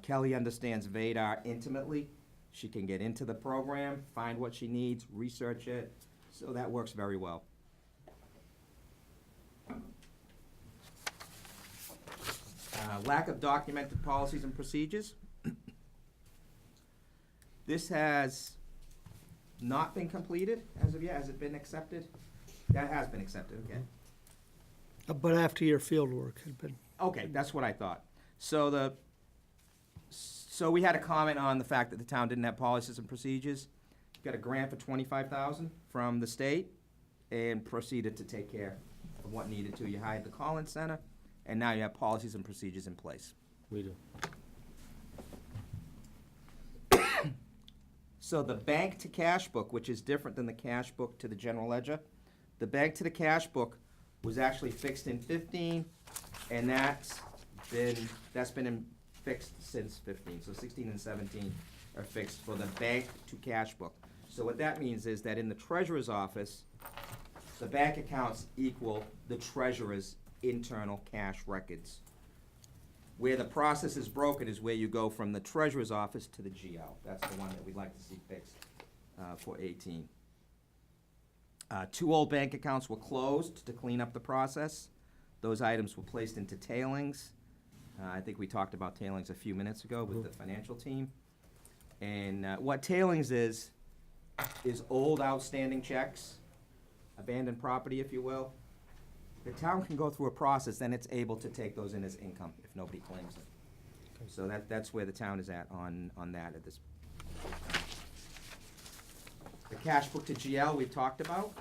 Kelly understands VADAR intimately. She can get into the program, find what she needs, research it, so that works very well. Lack of documented policies and procedures. This has not been completed as of yet. Has it been accepted? That has been accepted, okay. But after your field work had been. Okay, that's what I thought. So we had a comment on the fact that the town didn't have policies and procedures. Got a grant for $25,000 from the state and proceeded to take care of what needed to. You hired the Collins Center, and now you have policies and procedures in place. We do. So the bank to cash book, which is different than the cash book to the general ledger, the bank to the cash book was actually fixed in 15, and that's been fixed since 15. So 16 and 17 are fixed for the bank to cash book. So what that means is that in the treasurer's office, the bank accounts equal the treasurer's internal cash records. Where the process is broken is where you go from the treasurer's office to the GL. That's the one that we'd like to see fixed for 18. 2 old bank accounts were closed to clean up the process. Those items were placed into tailings. I think we talked about tailings a few minutes ago with the financial team. And what tailings is old outstanding checks, abandoned property, if you will. The town can go through a process, then it's able to take those in as income if nobody claims it. So that's where the town is at on that at this. The cash book to GL we've talked about.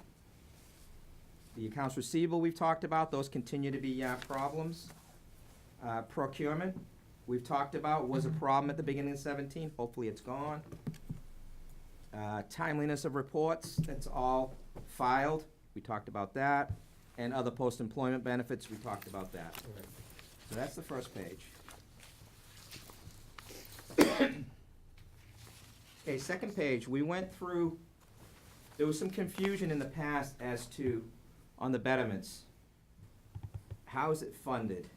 The accounts receivable we've talked about, those continue to be problems. Procurement, we've talked about, was a problem at the beginning of 17, hopefully it's gone. Timeliness of reports, that's all filed, we talked about that. And other post-employment benefits, we talked about that. So that's the first page. Okay, second page, we went through, there was some confusion in the past as to, on the betterments, how is it funded?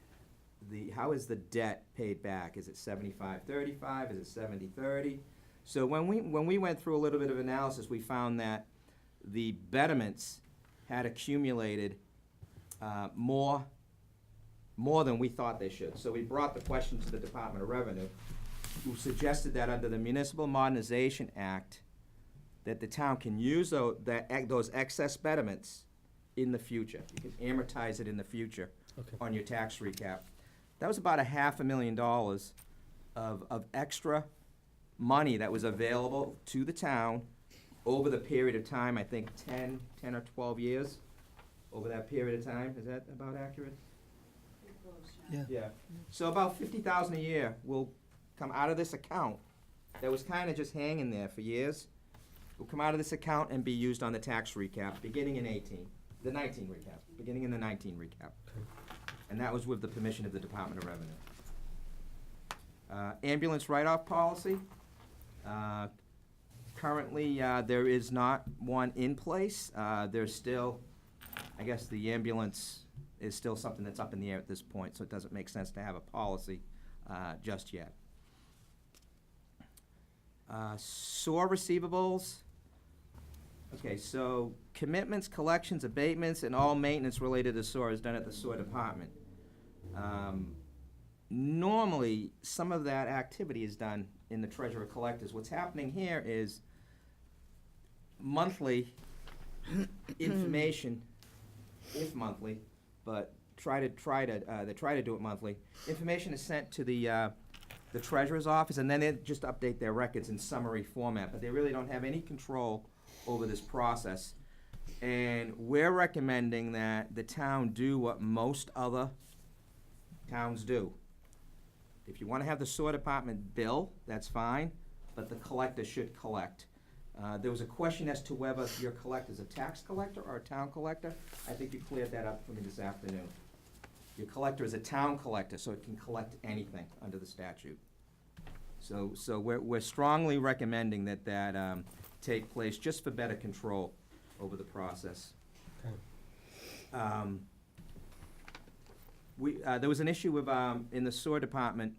How is the debt paid back? Is it 75-35? Is it 70-30? So when we went through a little bit of analysis, we found that the betterments had accumulated more than we thought they should. So we brought the question to the Department of Revenue, who suggested that under the Municipal Modernization Act, that the town can use those excess betterments in the future. You can amortize it in the future on your tax recap. That was about $500,000 of extra money that was available to the town over the period of time, I think 10 or 12 years, over that period of time. Is that about accurate? Yeah. So about $50,000 a year will come out of this account that was kind of just hanging there for years. Will come out of this account and be used on the tax recap, beginning in 18, the 19 recap, beginning in the 19 recap. And that was with the permission of the Department of Revenue. Ambulance write-off policy. Currently, there is not one in place. There's still, I guess the ambulance is still something that's up in the air at this point, so it doesn't make sense to have a policy just yet. SOAR receivables. Okay, so commitments, collections, abatements, and all maintenance related to SOAR is done at the SOAR department. Normally, some of that activity is done in the treasurer collectors. What's happening here is monthly information, if monthly, but they try to do it monthly. Information is sent to the treasurer's office, and then they just update their records in summary format, but they really don't have any control over this process. And we're recommending that the town do what most other towns do. If you want to have the SOAR department bill, that's fine, but the collector should collect. There was a question as to whether your collector is a tax collector or a town collector. I think you cleared that up for me this afternoon. Your collector is a town collector, so it can collect anything under the statute. So we're strongly recommending that take place just for better control over the process. There was an issue with, in the SOAR department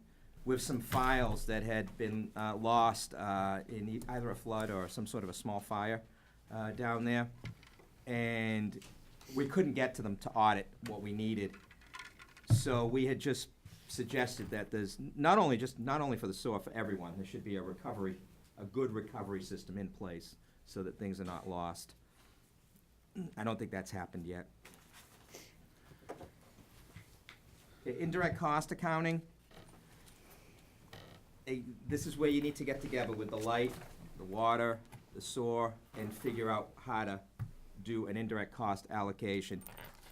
with some files that had been lost in either a flood or some sort of a small fire down there. And we couldn't get to them to audit what we needed. So we had just suggested that there's not only for the SOAR, for everyone, there should be a good recovery system in place so that things are not lost. I don't think that's happened yet. Indirect cost accounting. This is where you need to get together with the light, the water, the SOAR, and figure out how to do an indirect cost allocation.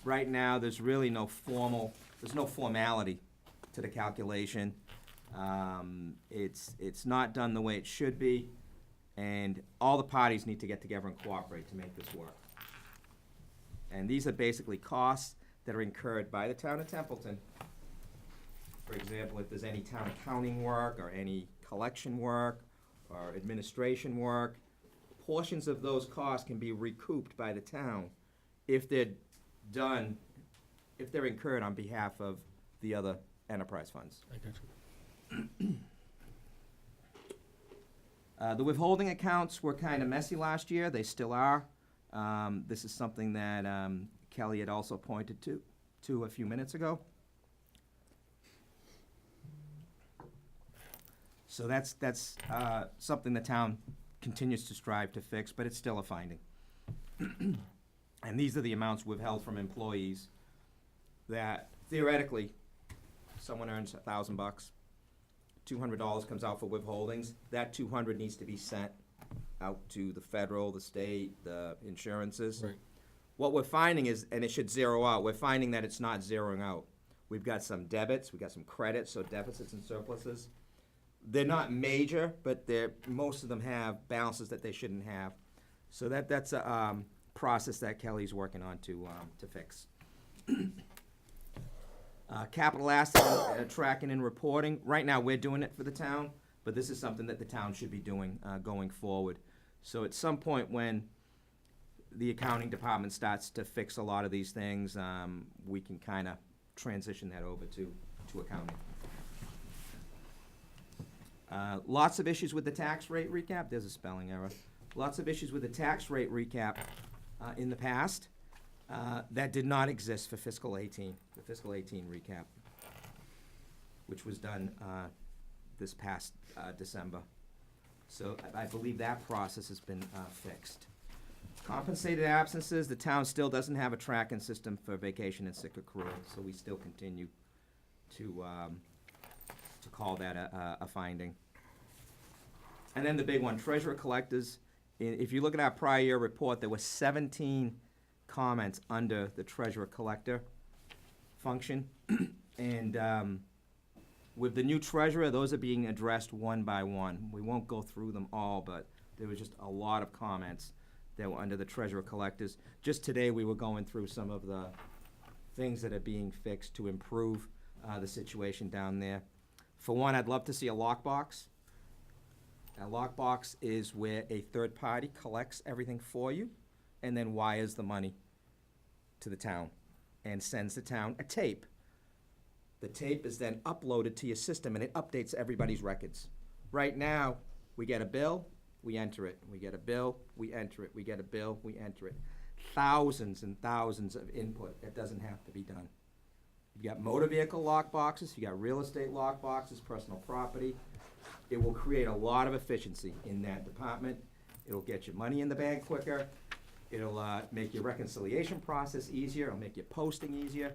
Right now, there's really no formality to the calculation. It's not done the way it should be, and all the parties need to get together and cooperate to make this work. And these are basically costs that are incurred by the town of Templeton. For example, if there's any town accounting work or any collection work or administration work, portions of those costs can be recouped by the town if they're done, if they're incurred on behalf of the other enterprise funds. I got you. The withholding accounts were kind of messy last year. They still are. This is something that Kelly had also pointed to a few minutes ago. So that's something the town continues to strive to fix, but it's still a finding. And these are the amounts withheld from employees that theoretically, someone earns $1,000, $200 comes out for withholdings. That $200 needs to be sent out to the federal, the state, the insurances. Right. What we're finding is, and it should zero out, we're finding that it's not zeroing out. We've got some debits, we've got some credits, so deficits and surpluses. They're not major, but most of them have balances that they shouldn't have. So that's a process that Kelly's working on to fix. Capital asset tracking and reporting. Right now, we're doing it for the town, but this is something that the town should be doing going forward. So at some point when the accounting department starts to fix a lot of these things, we can kind of transition that over to accounting. Lots of issues with the tax rate recap. There's a spelling error. Lots of issues with the tax rate recap in the past that did not exist for fiscal 18, the fiscal 18 recap, which was done this past December. So I believe that process has been fixed. Compensated absences, the town still doesn't have a tracking system for vacation and sick accrual, so we still continue to call that a finding. And then the big one, treasurer collectors. If you look at our prior year report, there were 17 comments under the treasurer collector function. And with the new treasurer, those are being addressed one by one. We won't go through them all, but there was just a lot of comments that were under the treasurer collectors. Just today, we were going through some of the things that are being fixed to improve the situation down there. For one, I'd love to see a lockbox. A lockbox is where a third party collects everything for you and then wires the money to the town and sends the town a tape. The tape is then uploaded to your system and it updates everybody's records. Right now, we get a bill, we enter it. We get a bill, we enter it. We get a bill, we enter it. Thousands and thousands of input. That doesn't have to be done. You got motor vehicle lock boxes, you got real estate lock boxes, personal property. It will create a lot of efficiency in that department. It'll get your money in the bank quicker. It'll make your reconciliation process easier. It'll make your posting easier.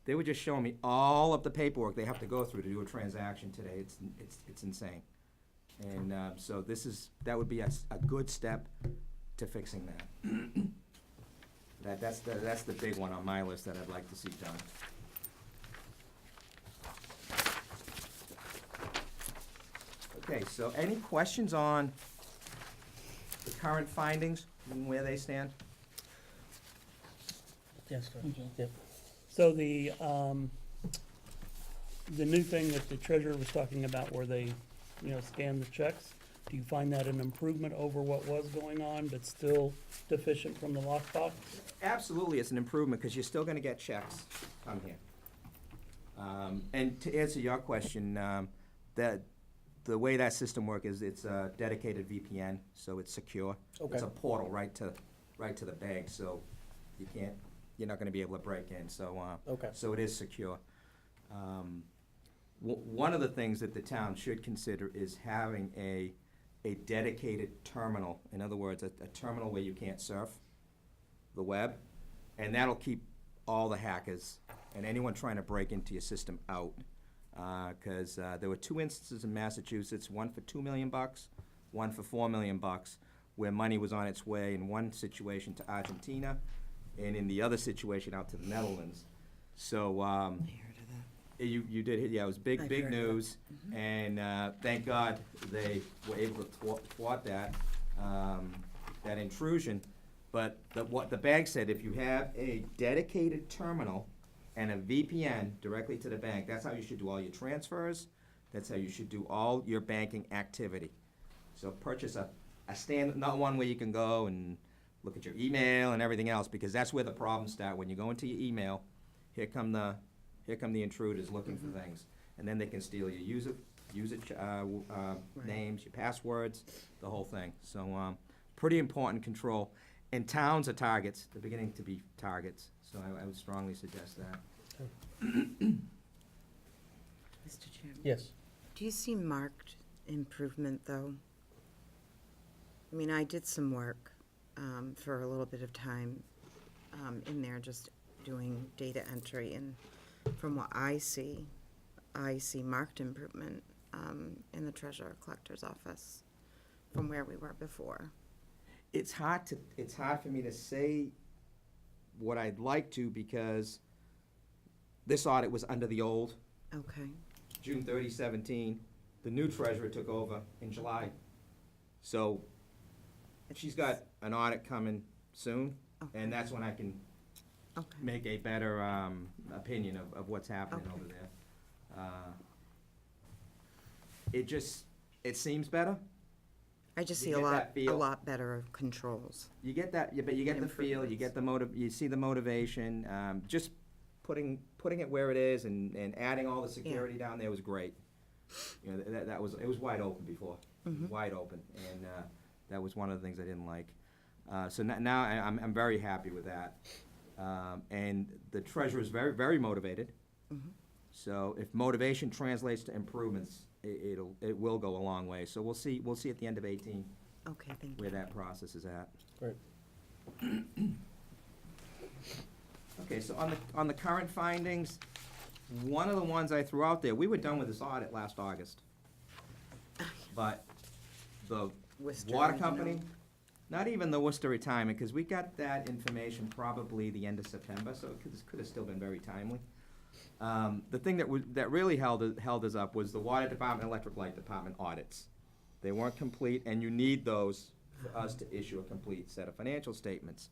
They were just showing me all of the paperwork they have to go through to do a transaction today. It's insane. And so that would be a good step to fixing that. That's the big one on my list that I'd like to see done. Okay, so any questions on the current findings and where they stand? Yes, sir. Yep. So the new thing that the treasurer was talking about where they, scan the checks, do you find that an improvement over what was going on, but still deficient from the lockbox? Absolutely, it's an improvement, because you're still gonna get checks come here. And to answer your question, the way that system works is it's a dedicated VPN, so it's secure. Okay. It's a portal right to the bank, so you're not gonna be able to break in, so, Okay. so it is secure. One of the things that the town should consider is having a dedicated terminal. In other words, a terminal where you can't surf the web, and that'll keep all the hackers and anyone trying to break into your system out. Because there were 2 instances in Massachusetts, one for $2 million, one for $4 million, where money was on its way in one situation to Argentina, and in the other situation out to the Netherlands. So I heard of that. you did hit, yeah, it was I've big heard of news, and thank God they were able to thwart that intrusion. But what the bank said, if you have a dedicated terminal and a VPN directly to the bank, that's how you should do all your transfers. That's how you should do all your banking activity. So purchase a not one where you can go and look at your email and everything else, because that's where the problems start. When you go into your email, here come the intruders looking for things. And then they can steal your user names, your passwords, the whole thing. So, pretty important control. And towns are targets, they're beginning to be targets, so I would strongly suggest that. Mr. Chairman? Yes. Do you see marked improvement, though? I mean, I did some work for a little bit of time in there, just doing data entry, and from what I see marked improvement in the treasurer collector's office from where we were before. It's hard for me to say what I'd like to, because this audit was under the old, Okay, June 30, 17. The new treasurer took over in July. So she's got an audit coming soon, and that's when I can okay. make a better opinion of what's happening Okay. over there. It seems better. I just You see get that a feel. lot better controls. You get that, but you get the feel, you get the you see the motivation. Just putting it where it is and adding all the security down there was great. You know, it was wide open before, wide open, and that was one of the things I didn't like. So now I'm very happy with that, and the treasurer is very, very motivated. So if motivation translates to improvements, it will go a long way. So we'll see at the end of 18 Okay, thank where you. that process is at. Great. Okay, so on the current findings, one of the ones I threw out there, we were done with this audit last August. But the Worcester water Regional. company, not even the Worcester retirement, because we got that information probably the end of September, so this could have still been very timely. The thing that really held us up was the water department, electric light department audits. They weren't complete, and you need those for us to issue a complete set of financial statements.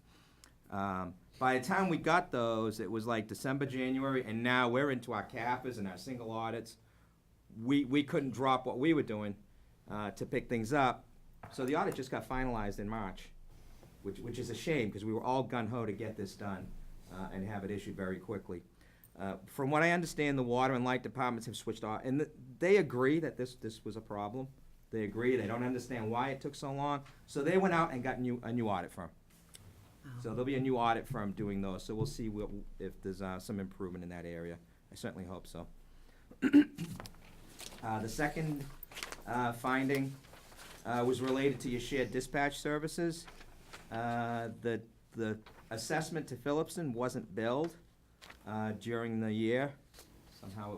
By the time we got those, it was like December, January, and now we're into our CAPAs and our single audits. We couldn't drop what we were doing to pick things up, so the audit just got finalized in March, which is a shame, because we were all gung-ho to get this done and have it issued very quickly. From what I understand, the water and light departments have switched off, and they agree that this was a problem. They agree, they don't understand why it took so long, so they went out and got a new audit firm. So there'll be a new audit firm doing those, so we'll see if there's some improvement in that area. I certainly hope so. The second finding was related to your shared dispatch services. The assessment to Phillipson wasn't billed during the year. Somehow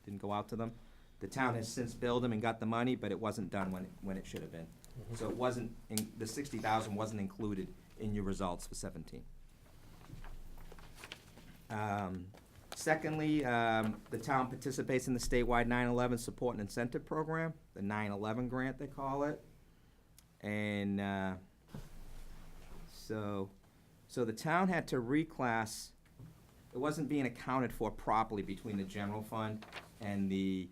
didn't go out to them. The town has since billed them and got the money, but it wasn't done when it should have been. So it wasn't, the $60,000 wasn't included in your results for 17. Secondly, the town participates in the statewide 9/11 support and incentive program, the 9/11 grant they call it. And so the town had to reclass, it wasn't being accounted for properly between the general fund and the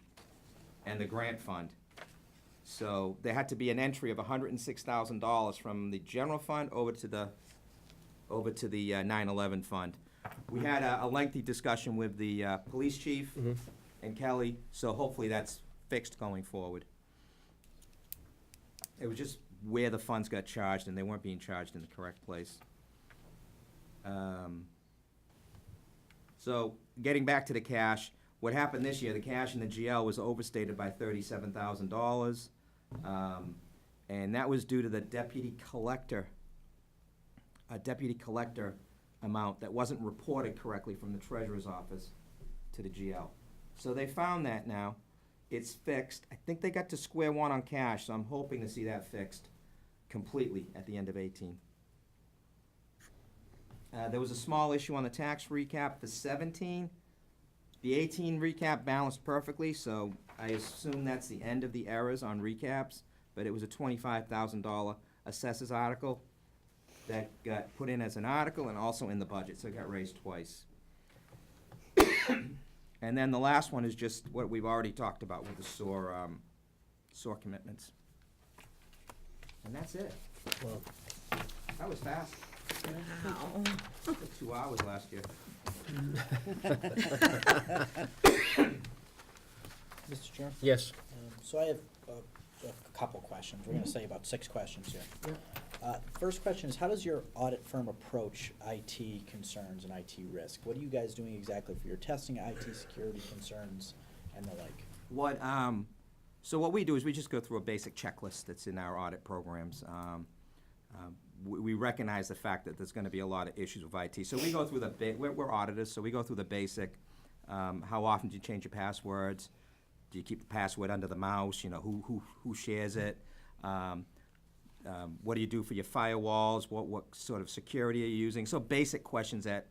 grant fund. So there had to be an entry of $106,000 from the general fund over to the 9/11 fund. We had a lengthy discussion with the police chief and Kelly, so hopefully that's fixed going forward. It was just where the funds got charged, and they weren't being charged in the correct place. So getting back to the cash, what happened this year, the cash in the GL was overstated by $37,000. And that was due to the deputy collector amount that wasn't reported correctly from the treasurer's office to the GL. So they found that now. It's fixed. I think they got to square one on cash, so I'm hoping to see that fixed completely at the end of 18. There was a small issue on the tax recap for 17. The 18 recap balanced perfectly, so I assume that's the end of the errors on recaps, but it was a $25,000 assessors article that got put in as an article and also in the budget, so it got raised twice. And then the last one is just what we've already talked about with the SOAR commitments. And that's it. Well, That was fast. Took 2 hours last year. Mr. Chair? yes. So I have a couple questions. We're gonna say about 6 questions here. First question is, how does your audit firm approach IT concerns and IT risk? What are you guys doing exactly for your testing, IT security concerns, and the like? So what we do is we just go through a basic checklist that's in our audit programs. We recognize the fact that there's gonna be a lot of issues with IT. So we go through we're auditors, so we go through the basic, how often do you change your passwords? Do you keep the password under the mouse? You know, who shares it? What do you do for your firewalls? What sort of security are you using? So basic questions that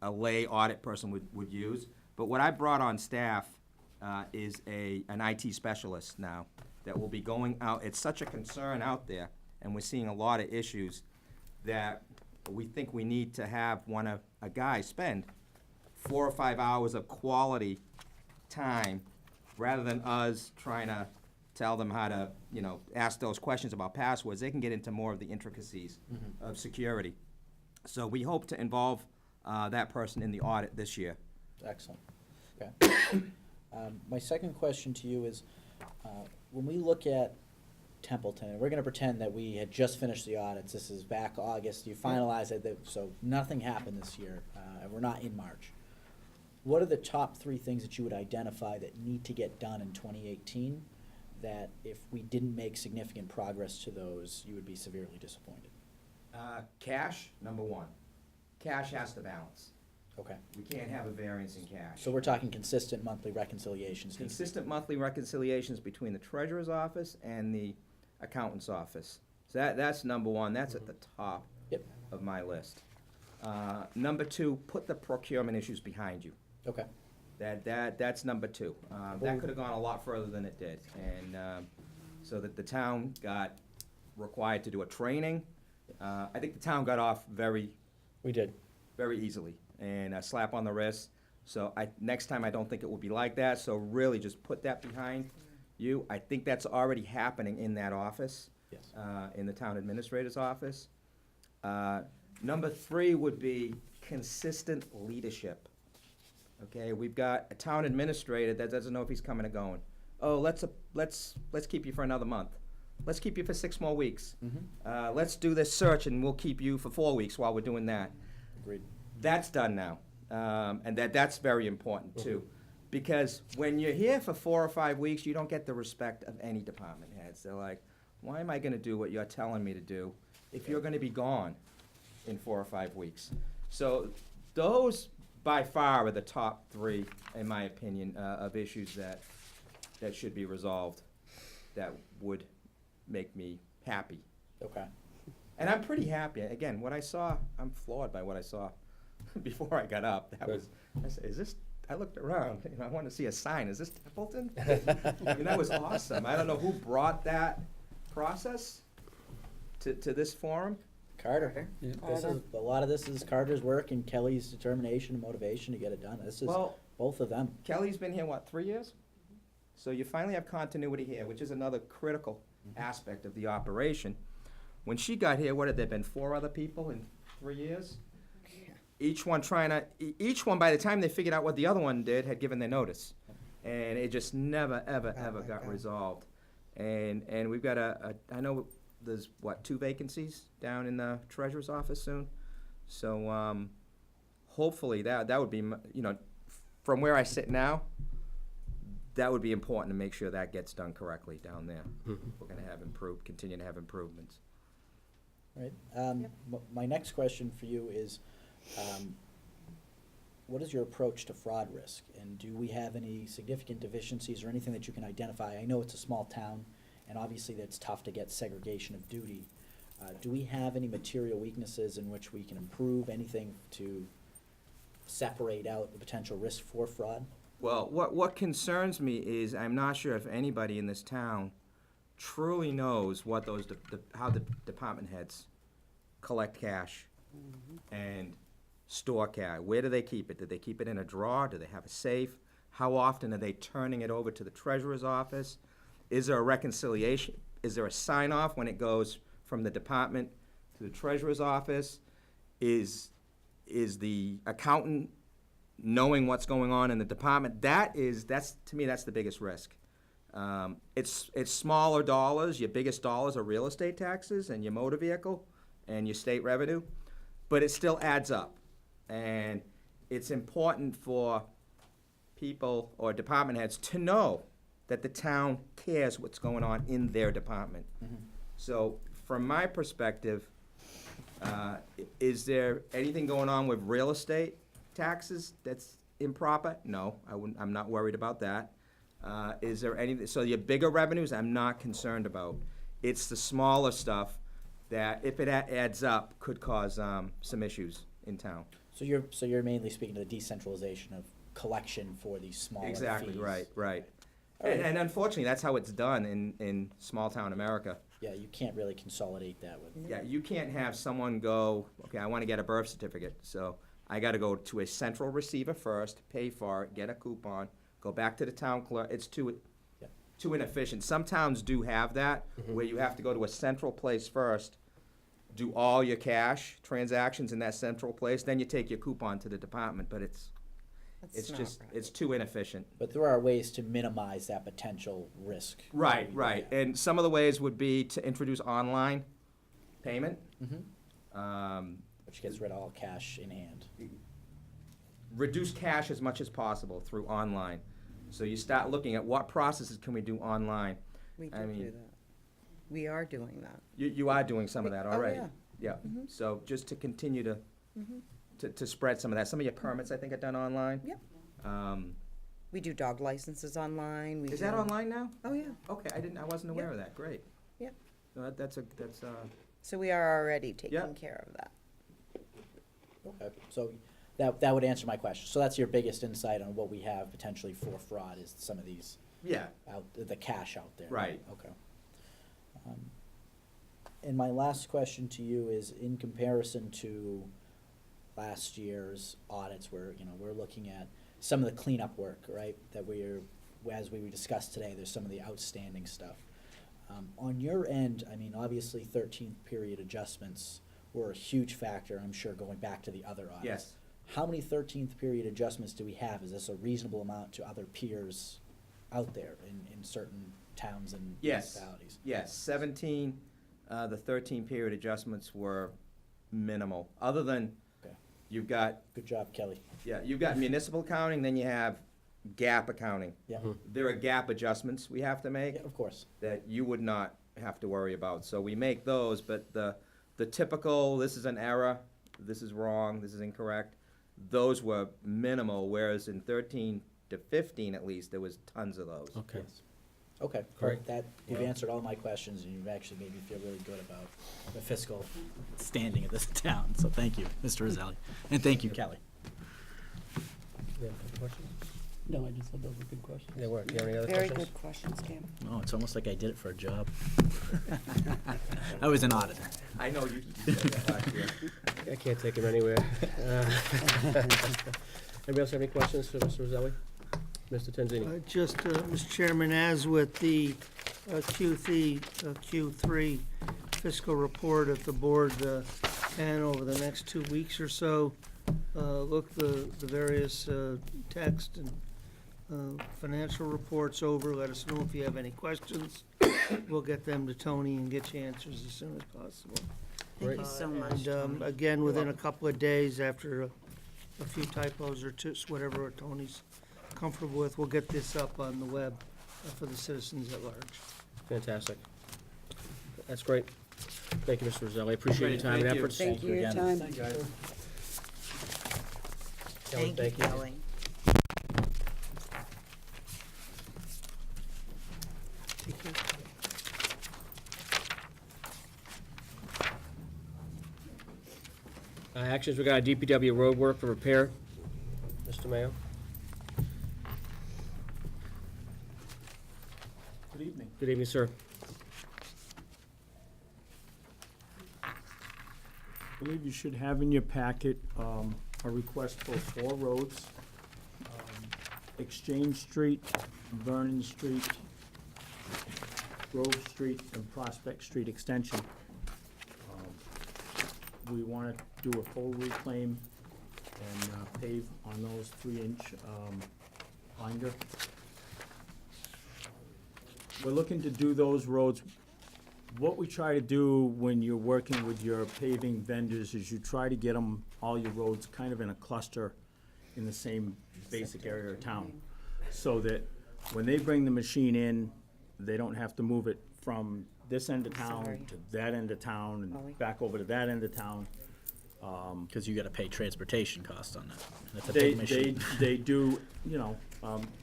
a lay audit person would use. But what I brought on staff is an IT specialist now that will be going out. It's such a concern out there, and we're seeing a lot of issues that we think we need to have a guy spend 4 or 5 hours of quality time rather than us trying to tell them how to, ask those questions about passwords. They can get into more of the intricacies of security. So we hope to involve that person in the audit this year. Excellent. Okay. My second question to you is, when we look at Templeton, and we're gonna pretend that we had just finished the audits, this is back August, you finalized it, so nothing happened this year, and we're not in March. What are the top 3 things that you would identify that need to get done in 2018, that if we didn't make significant progress to those, you would be severely disappointed? Cash, number 1. Cash has to balance. Okay. We can't have a variance in cash. So we're talking consistent monthly reconciliations. Consistent monthly reconciliations between the treasurer's office and the accountant's office. So that's number 1. That's at the top Yep. of my list. Number 2, put the procurement issues behind you. Okay. That's number 2. That could have gone a lot further than it did. And so that the town got required to do a training. I think the town got off very We did. easily, and a slap on the wrist. So next time, I don't think it will be like that, so really just put that behind you. I think that's already happening in that office. Yes. In the town administrator's office. Number 3 would be consistent leadership. Okay, we've got a town administrator that doesn't know if he's coming or going. Oh, let's keep you for another month. Let's keep you for 6 more weeks. Let's do this search and we'll keep you for 4 weeks while we're doing that. Agreed. That's done now, and that's very important too, because when you're here for 4 or 5 weeks, you don't get the respect of any department heads. They're like, why am I gonna do what you're telling me to do if you're gonna be gone in 4 or 5 weeks? So those by far are the top 3, in my opinion, of issues that should be resolved, that would make me happy. Okay. And I'm pretty happy. Again, what I saw, I'm floored by what I saw before I got up. I said, is this, I looked around, I wanted to see a sign, is this Templeton? I mean, that was awesome. I don't know who brought that process to this forum. Carter. This is, a lot of this is Carter's work and Kelly's determination and motivation to get it done. This is Well, both of them. Kelly's been here, 3 years? So you finally have continuity here, which is another critical aspect of the operation. When she got here, what had there been, 4 other people in 3 years? Each one by the time they figured out what the other one did, had given their notice. And it just never, ever, ever got resolved. And we've got I know there's, 2 vacancies down in the treasurer's office soon? So, hopefully that would be, from where I sit now, that would be important to make sure that gets done correctly down there. We're gonna continue to have improvements. Right. My next question for you is, what is your approach to fraud risk? And do we have any significant deficiencies or anything that you can identify? I know it's a small town, and obviously that's tough to get segregation of duty. Do we have any material weaknesses in which we can improve, anything to separate out the potential risk for fraud? Well, what concerns me is I'm not sure if anybody in this town truly knows what how the department heads collect cash and store cash. Where do they keep it? Do they keep it in a drawer? Do they have a safe? How often are they turning it over to the treasurer's office? Is there a reconciliation? Is there a sign-off when it goes from the department to the treasurer's office? Is the accountant knowing what's going on in the department? That's, to me, that's the biggest risk. It's smaller dollars. Your biggest dollars are real estate taxes and your motor vehicle and your state revenue, but it still adds up. And it's important for people or department heads to know that the town cares what's going on in their department. So from my perspective, is there anything going on with real estate taxes that's improper? No, I'm not worried about that. Is there anything, so your bigger revenues, I'm not concerned about. It's the smaller stuff that, if it adds up, could cause some issues in town. So you're mainly speaking to the decentralization of collection for these smaller fees. Exactly, right. All right. And unfortunately, that's how it's done in small-town America. Yeah, you can't really consolidate that with. Yeah, you can't have someone go, okay, I want to get a birth certificate, so I got to go to a central receiver first, pay for it, get a coupon, go back to the town clerk. It's too inefficient. Some towns do have that, where you have to go to a central place first, do all your cash transactions in that central place, then you take your coupon to the department, but it's That's not just, right. it's too inefficient. But there are ways to minimize that potential risk. Right. Yeah. And some of the ways would be to introduce online payment. Which gets rid of all cash in hand. Reduce cash as much as possible through online. So you start looking at what processes can we do online. We I do mean- do that. We are doing that. You are doing some of that Oh, already. yeah. Yeah, so just to continue to spread some of that. Some of your permits, I think, are done online. Yep. We do dog licenses online. Is that online now? Oh, yeah. Okay, I wasn't aware of that, great. Yep. No, that's So we are already Yeah. taking care of that. Okay, so that would answer my question. So that's your biggest insight on what we have potentially for fraud is some of these yeah, the cash out there. Right. Okay. And my last question to you is, in comparison to last year's audits, where, we're looking at some of the cleanup work, right, that as we discussed today, there's some of the outstanding stuff. On your end, I mean, obviously 13th period adjustments were a huge factor, I'm sure, going back to the other audits. yes. How many 13th period adjustments do we have? Is this a reasonable amount to other peers out there in certain towns and Yes. municipalities? Yes, 17, the 13 period adjustments were minimal, other than Okay. you've got, Good job, Kelly. you've got municipal accounting, then you have gap accounting. Yeah, There are gap adjustments we have to make yeah, of course. that you would not have to worry about. So we make those, but the typical, this is an error, this is wrong, this is incorrect, those were minimal, whereas in 13 to 15 at least, there was tons of those. Okay. Yes. Okay, Great. great. You've answered all my questions, and you've actually made me feel really good about the fiscal standing of this town. So thank you, Mr. Roselli, and thank you, Kelly. You have any questions? No, I just thought those were good questions. They were. Do you have any other Very questions? good questions, Cam. Oh, it's almost like I did it for a job. I was an auditor. I know you did that last year. I can't take him anywhere. Anybody else have any questions for Mr. Roselli? Mr. Tanzini? Just, Mr. Chairman, as with the Q3 fiscal report, if the board can, over the next 2 weeks or so, look the various text and financial reports over, let us know if you have any questions. We'll get them to Tony and get you answers as soon as possible. Thank you so much, And Tony. again, within a couple of days, after a few typos or two, whatever Tony's comfortable with, we'll get this up on the web for the citizens at large. Fantastic. That's great. Thank you, Mr. Roselli. I appreciate your Great, time and thank you. efforts. Thank you for your again. time. Kelly, Thank you, Kelly. Actions regarding DPW road work for repair. Mr. Mayo? Good evening. Good evening, sir. I believe you should have in your packet a request for 4 roads. Exchange Street, Vernon Street, Grove Street, and Prospect Street Extension. we wanna do a full reclaim and pave on those 3-inch binder. We're looking to do those roads. What we try to do when you're working with your paving vendors is you try to get them, all your roads, kind of in a cluster in the same basic area of town. So that when they bring the machine in, they don't have to move it from this end of town Sorry. to that end of town Ollie? and back over to that end of town. Because you gotta pay transportation costs on that. And it's a They, big machine. they do, you know,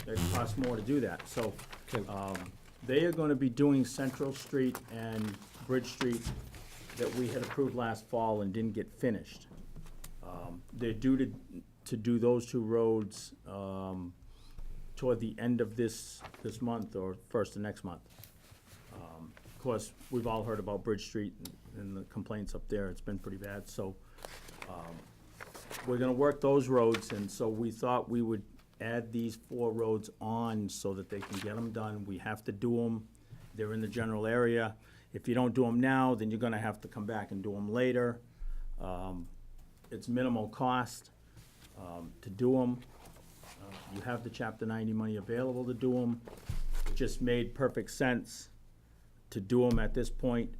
it costs more to do that, so, they are gonna be doing Central Street and Bridge Street that we had approved last fall and didn't get finished. They're due to do those 2 roads, toward the end of this month or first of next month. Of course, we've all heard about Bridge Street and the complaints up there, it's been pretty bad, so, we're gonna work those roads, and so we thought we would add these 4 roads on so that they can get them done. We have to do them, they're in the general area. If you don't do them now, then you're gonna have to come back and do them later. It's minimal cost, to do them. You have the Chapter 90 money available to do them. It just made perfect sense to do them at this point.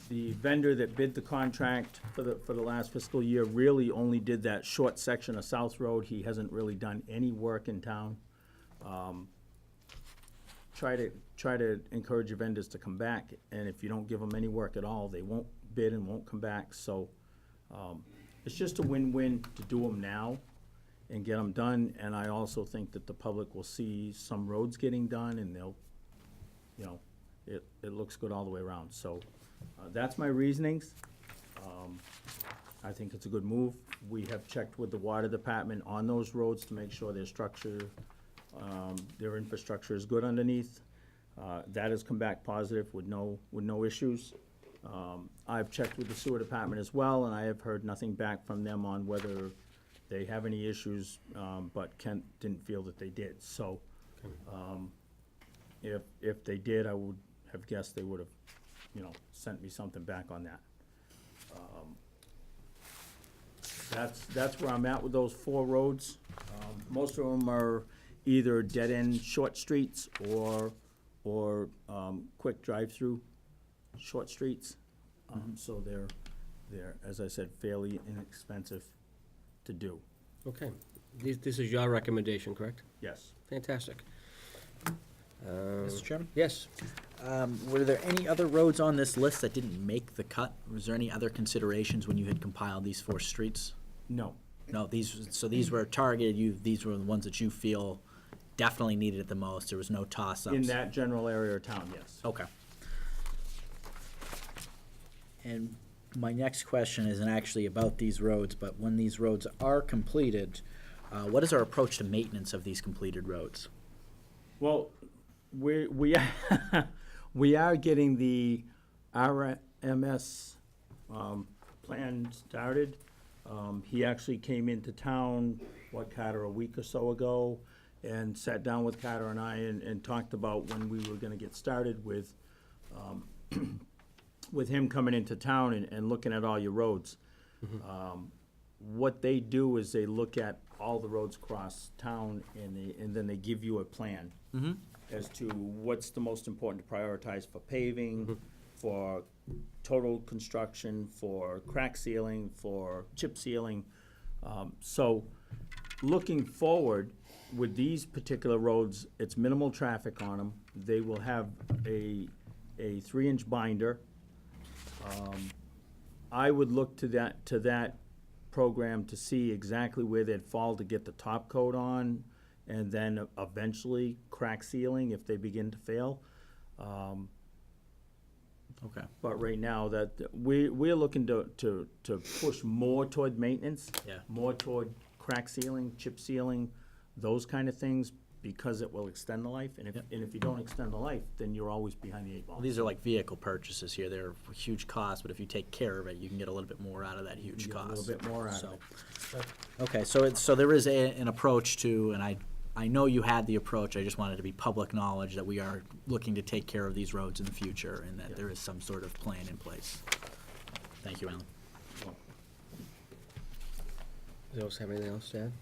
The vendor that bid the contract for the last fiscal year really only did that short section of South Road. He hasn't really done any work in town. Try to encourage your vendors to come back, and if you don't give them any work at all, they won't bid and won't come back, so, it's just a win-win to do them now and get them done, and I also think that the public will see some roads getting done, and they'll, you know, it looks good all the way around, so, that's my reasonings. I think it's a good move. We have checked with the water department on those roads to make sure their structure, their infrastructure is good underneath. That has come back positive with no issues. I've checked with the sewer department as well, and I have heard nothing back from them on whether they have any issues, but Kent didn't feel that they did, so, if they did, I would have guessed they would have, you know, sent me something back on that. That's where I'm at with those 4 roads. Most of them are either dead-end short streets or quick drive-through short streets. So they're, as I said, fairly inexpensive to do. Okay. This is your recommendation, correct? Yes. Fantastic. Mr. Chairman? Yes. Were there any other roads on this list that didn't make the cut? Was there any other considerations when you had compiled these 4 streets? No. No, these were targeted, these were the ones that you feel definitely needed it the most, there was no toss-ups? In that general area of town, yes. Okay. And my next question isn't actually about these roads, but when these roads are completed, what is our approach to maintenance of these completed roads? Well, we are getting the RMS plan started. He actually came into town, Carter, a week or so ago, and sat down with Carter and I and talked about when we were gonna get started with, with him coming into town and looking at all your roads. What they do is they look at all the roads across town and then they give you a plan as to what's the most important to prioritize for paving, for total construction, for crack sealing, for chip sealing. So, looking forward, with these particular roads, it's minimal traffic on them. They will have a 3-inch binder. I would look to that program to see exactly where they'd fall to get the top coat on, and then eventually crack sealing if they begin to fail. Okay. But right now, that we're looking to push more toward maintenance. Yeah. More toward crack sealing, chip sealing, those kind of things, because it will extend the life. And if you don't extend the life, then you're always behind the 8 ball. Well, these are like vehicle purchases here, they're a huge cost, but if you take care of it, you can get a little bit more out of that huge You get cost. a little bit more out of So- it. Okay, so there is an approach to, and I know you had the approach, I just wanted to be public knowledge that we are looking to take care of these roads in the future, and that there is some sort of plan in place. Thank you, Alan. Does anyone have anything else to add?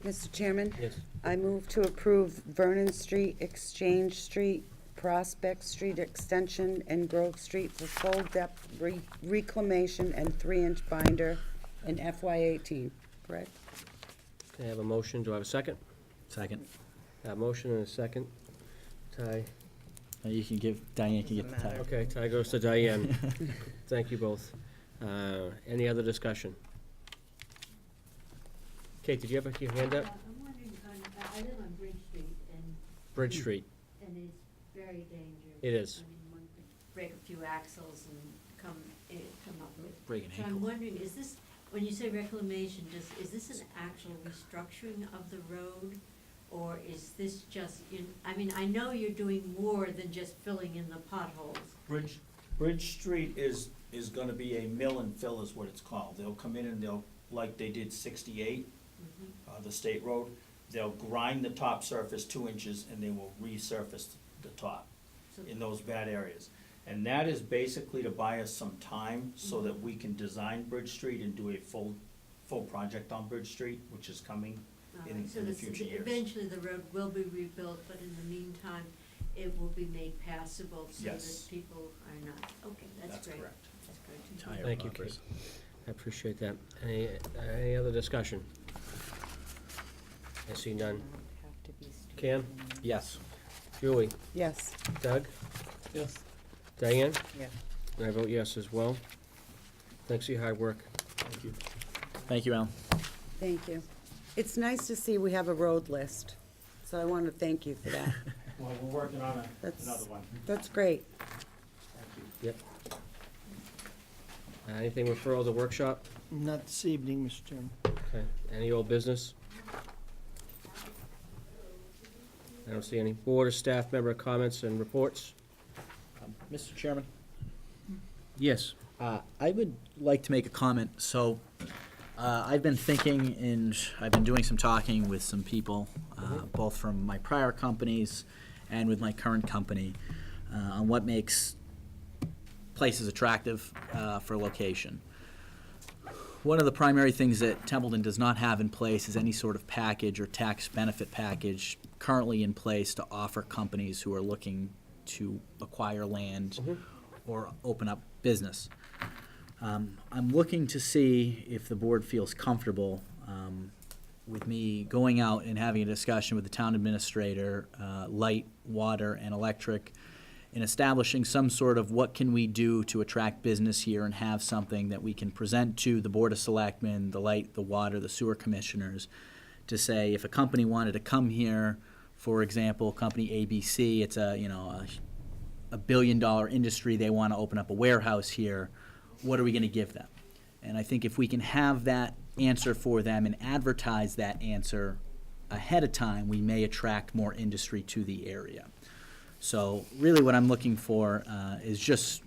Mr. Chairman? Yes. I move to approve Vernon Street, Exchange Street, Prospect Street Extension, and Grove Street for full depth reclamation and 3-inch binder in FY18, correct? Okay, I have a motion. Do I have a second? Second. A motion and a second. Ty. You can give, Diane can get the Doesn't title. Okay, Ty goes to Diane. Thank you both. Any other discussion? Kate, did you have your hand up? I'm wondering, I live on Bridge Street, Bridge Street. and it's very dangerous. It is. I mean, one could break a few axles and come up with. Break an So I'm ankle. wondering, is this, when you say reclamation, is this an actual restructuring of the road? Or is this just, I mean, I know you're doing more than just filling in the potholes. Bridge Street is gonna be a mill and fill is what it's called. They'll come in and they'll, like they did 68, the state road, they'll grind the top surface 2 inches and they will resurface the top So- in those bad areas. And that is basically to buy us some time so that we can design Bridge Street and do a full project on Bridge Street, which is coming in So the this- future years. eventually the road will be rebuilt, but in the meantime, it will be made passable so that Yes. people are not, okay, that's great. correct. That's great. Tire Thank you, bumpers. Kate. I appreciate that. Any other discussion? I see none. Cam? Yes. Julie? Yes. Doug? Yes. Diane? Yeah. And I vote yes as well. Thanks for your hard work. Thank you. Thank you, Alan. Thank you. It's nice to see we have a road list, so I want to thank you for that. Well, we're working on That's- another one. That's great. Thank you. Yep. Anything referral to workshop? Not this evening, Mr. Chairman. Okay. Any old business? I don't see any. Board or staff member comments and reports? Mr. Chairman? Yes. I would like to make a comment. So, I've been thinking and I've been doing some talking with some people, both from my prior companies and with my current company, on what makes places attractive for location. One of the primary things that Templeton does not have in place is any sort of package or tax benefit package currently in place to offer companies who are looking to acquire land or open up business. I'm looking to see if the board feels comfortable with me going out and having a discussion with the town administrator, light, water, and electric, in establishing some sort of what can we do to attract business here and have something that we can present to the Board of Selectmen, the light, the water, the sewer commissioners, to say if a company wanted to come here, for example, company ABC, it's a $1 billion industry, they want to open up a warehouse here, what are we going to give them? And I think if we can have that answer for them and advertise that answer ahead of time, we may attract more industry to the area. So really what I'm looking for is just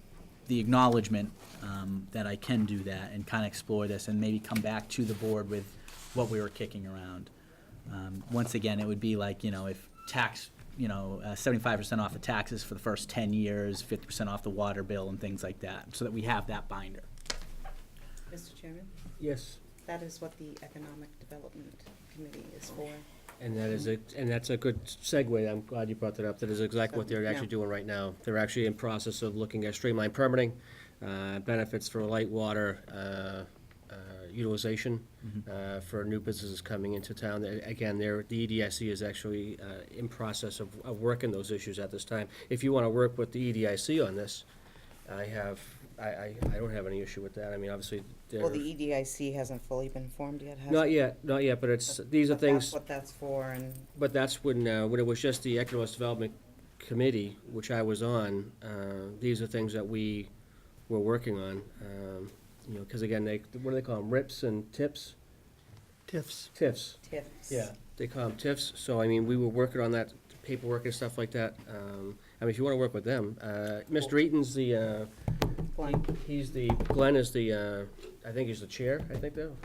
the acknowledgement that I can do that and kind of explore this and maybe come back to the board with what we were kicking around. Once again, it would be like, if tax, 75% off the taxes for the first 10 years, 50% off the water bill and things like that, so that we have that binder. Mr. Chairman, Yes. that is what the Economic Development Committee is for. And that's a good segue. I'm glad you brought that up. That is exactly what they're actually doing right now. They're actually in process of looking at streamlined permitting, benefits for light water, utilization, for new businesses coming into town. Again, the EDIC is actually, in process of working those issues at this time. If you wanna work with the EDIC on this, I don't have any issue with that. I mean, obviously, Well, the EDIC hasn't fully been formed yet, has it? not yet, but these are But things. that's what that's for, and But that's when it was just the Economic Development Committee, which I was on, these are things that we were working on. Because again, what do they call them, RIPS and TIPS? TIFs. TIFs, TIFs. yeah, they call them TIFs. So, I mean, we were working on that paperwork and stuff like that. I mean, if you want to work with them, Mr. Eaton's the, Glenn. Glenn is the, I think he's the chair, I think, though.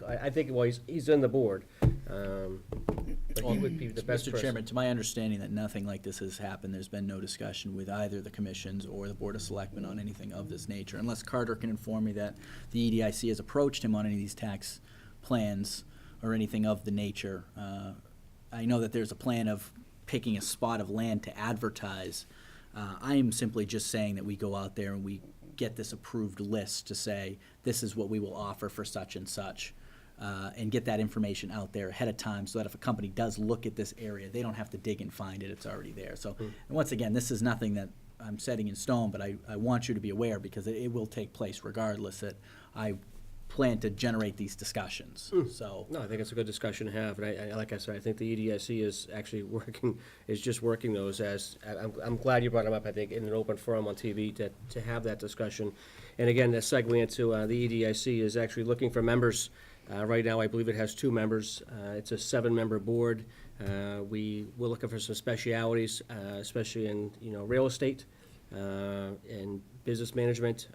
I think, well, he's in the board. But but he would be the best Mr. person. Chairman, to my understanding that nothing like this has happened, there's been no discussion with either the commissions or the Board of Selectmen on anything of this nature, unless Carter can inform me that the EDIC has approached him on any of these tax plans or anything of the nature. I know that there's a plan of picking a spot of land to advertise. I am simply just saying that we go out there and we get this approved list to say, this is what we will offer for such and such. And get that information out there ahead of time so that if a company does look at this area, they don't have to dig and find it, it's already there. So, and once again, this is nothing that I'm setting in stone, but I want you to be aware because it will take place regardless that I plan to generate these discussions, so. No, I think it's a good discussion to have, and I like I said, I think the EDIC is actually just working those as, I'm glad you brought them up, I think, in an open forum on TV to have that discussion. And again, the segue into the EDIC is actually looking for members. Right now, I believe it has 2 members. It's a 7-member board. We're looking for some specialities, especially in, real estate, and business management,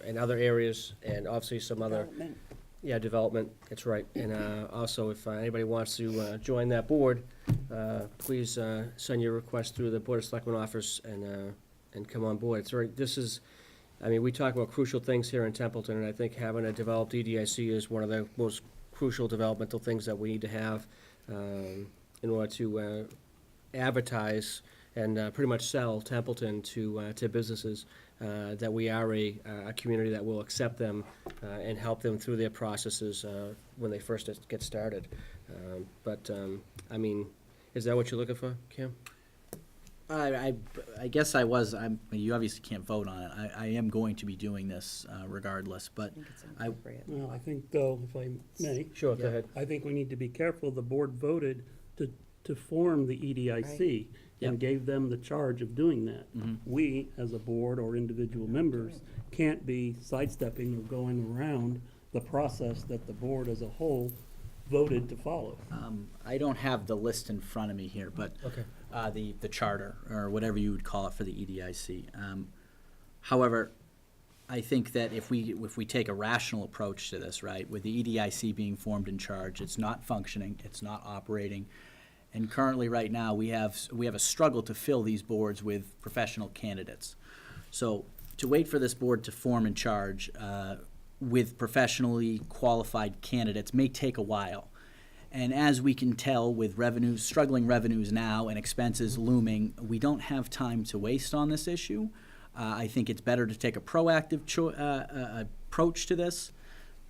and other areas, and obviously some other. Development. Yeah, development, that's right. And also, if anybody wants to join that board, please send your request through the Board of Selectmen office and come on board. We talk about crucial things here in Templeton, and I think having a developed EDIC is one of the most crucial developmental things that we need to have in order to advertise and pretty much sell Templeton to businesses, that we are a community that will accept them and help them through their processes when they first get started. Is that what you're looking for, Kim? I guess you obviously can't vote on it. I am going to be doing this regardless, but Well, I think, though, if I may. Sure, go ahead. I think we need to be careful. The board voted to form the EDIC and Yep. gave them the charge of doing that. Mhm. We, as a board or individual members, can't be sidestepping or going around the process that the board as a whole voted to follow. I don't have the list in front of me here, but Okay. the charter, or whatever you would call it for the EDIC. However, I think that if we take a rational approach to this, right, with the EDIC being formed in charge, it's not functioning, it's not operating, and currently, right now, we have a struggle to fill these boards with professional candidates. So to wait for this board to form in charge with professionally qualified candidates may take a while. And as we can tell with struggling revenues now and expenses looming, we don't have time to waste on this issue. I think it's better to take a proactive approach to this.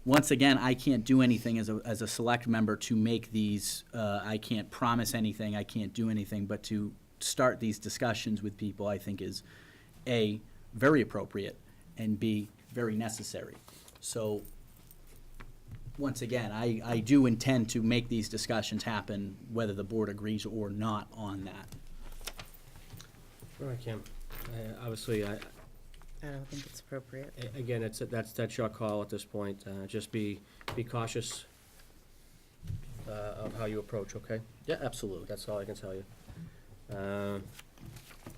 Once again, I can't do anything as a select member to make these, I can't promise anything, I can't do anything, but to start these discussions with people, I think is A, very appropriate, and B, very necessary. So, once again, I do intend to make these discussions happen, whether the board agrees or not on that. All right, Kim. Obviously, I don't think it's appropriate. again, that's your call at this point. Just be cautious of how you approach, okay? Yeah, absolutely. That's all I can tell you.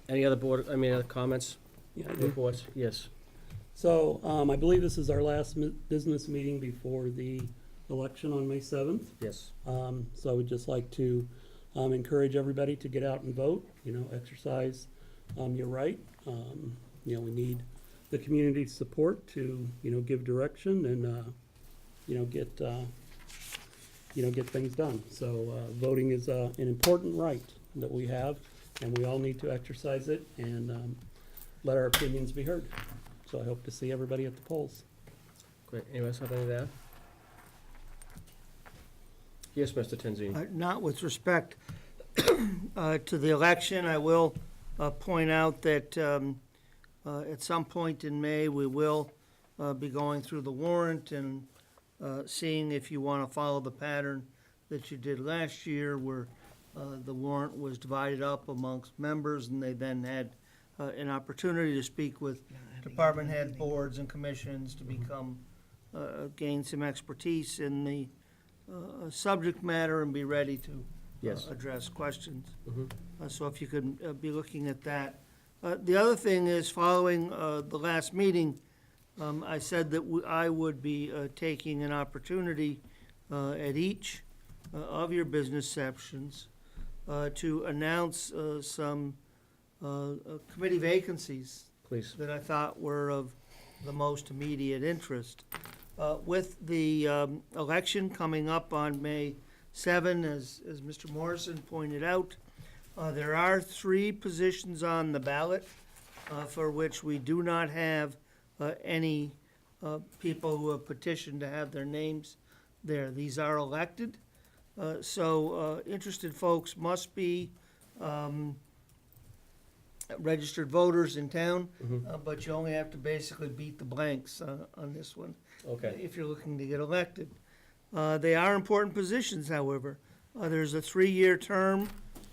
Any other other comments, Yeah, I do. reports? Yes. So, I believe this is our last business meeting before the election on May 7th. Yes. So I would just like to encourage everybody to get out and vote, exercise your right. We need the community's support to, give direction and, get things done. So voting is an important right that we have, and we all need to exercise it and let our opinions be heard. So I hope to see everybody at the polls. Great. Anyone else have anything to add? Yes, Mr. Tenzini. Not with respect to the election, I will point out that at some point in May, we will be going through the warrant and seeing if you want to follow the pattern that you did last year, where the warrant was divided up amongst members, and they then had an opportunity to speak with department head boards and commissions to become, gain some expertise in the subject matter and be ready to Yes. address questions. Mhm. So if you could be looking at that. The other thing is, following the last meeting, I said that I would be taking an opportunity at each of your business sections to announce some committee vacancies Please. that I thought were of the most immediate interest. With the election coming up on May 7, as Mr. Morrison pointed out, there are 3 positions on the ballot for which we do not have any people who have petitioned to have their names there. These are elected, so interested folks must be registered voters in town, but you only have to basically beat the blanks on this one Okay. if you're looking to get elected. They are important positions, however. There's a 3-year term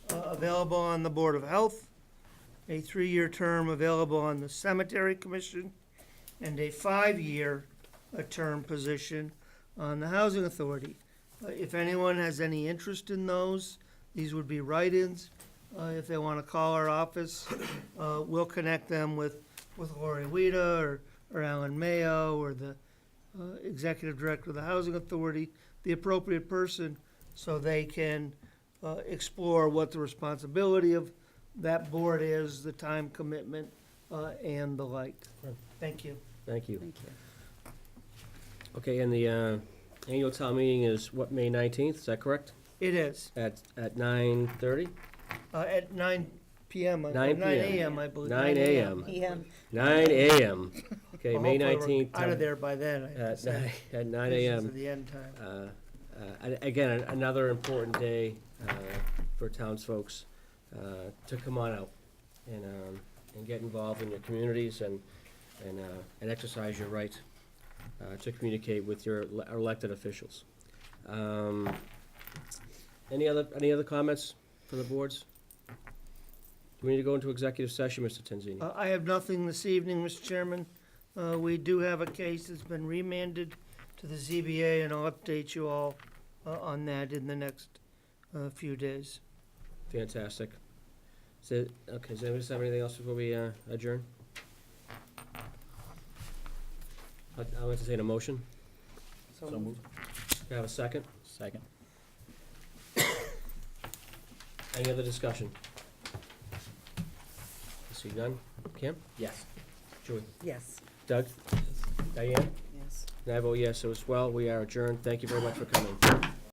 available on the Board of Health, a 3-year term available on the Cemetery Commission, and a 5-year term position on the Housing Authority. If anyone has any interest in those, these would be write-ins. If they want to call our office, we'll connect them with Lori Weta or Alan Mayo or the Executive Director of the Housing Authority, the appropriate person, so they can explore what the responsibility of that board is, the time commitment, and the like. Thank you. Thank you. Thank you. Okay, and the annual town meeting is what, May 19th, is that correct? It is, At 9:30? at 9 p.m., 9 9 a.m., I believe. 9 a.m. PM. 9 a.m. Okay, Well, May hopefully we're 19th. Out of there by then, I have to At say. 9 This is a.m. the end time. Again, another important day for townsfolk to come on out and get involved in your communities and exercise your right to communicate with your elected officials. Any other comments from the boards? Do we need to go into executive session, Mr. Tanzini? I have nothing this evening, Mr. Chairman. We do have a case that's been remanded to the ZBA, and I'll update you all on that in the next few days. Fantastic. Okay, does anybody have anything else before we adjourn? I'll entertain a motion. So moved. Can I have a second? Second. Any other discussion? See none? Kim? Yes. Julie? Yes. Doug? Diane? Yes. And I vote yes as well. We are adjourned. Thank you very much for coming.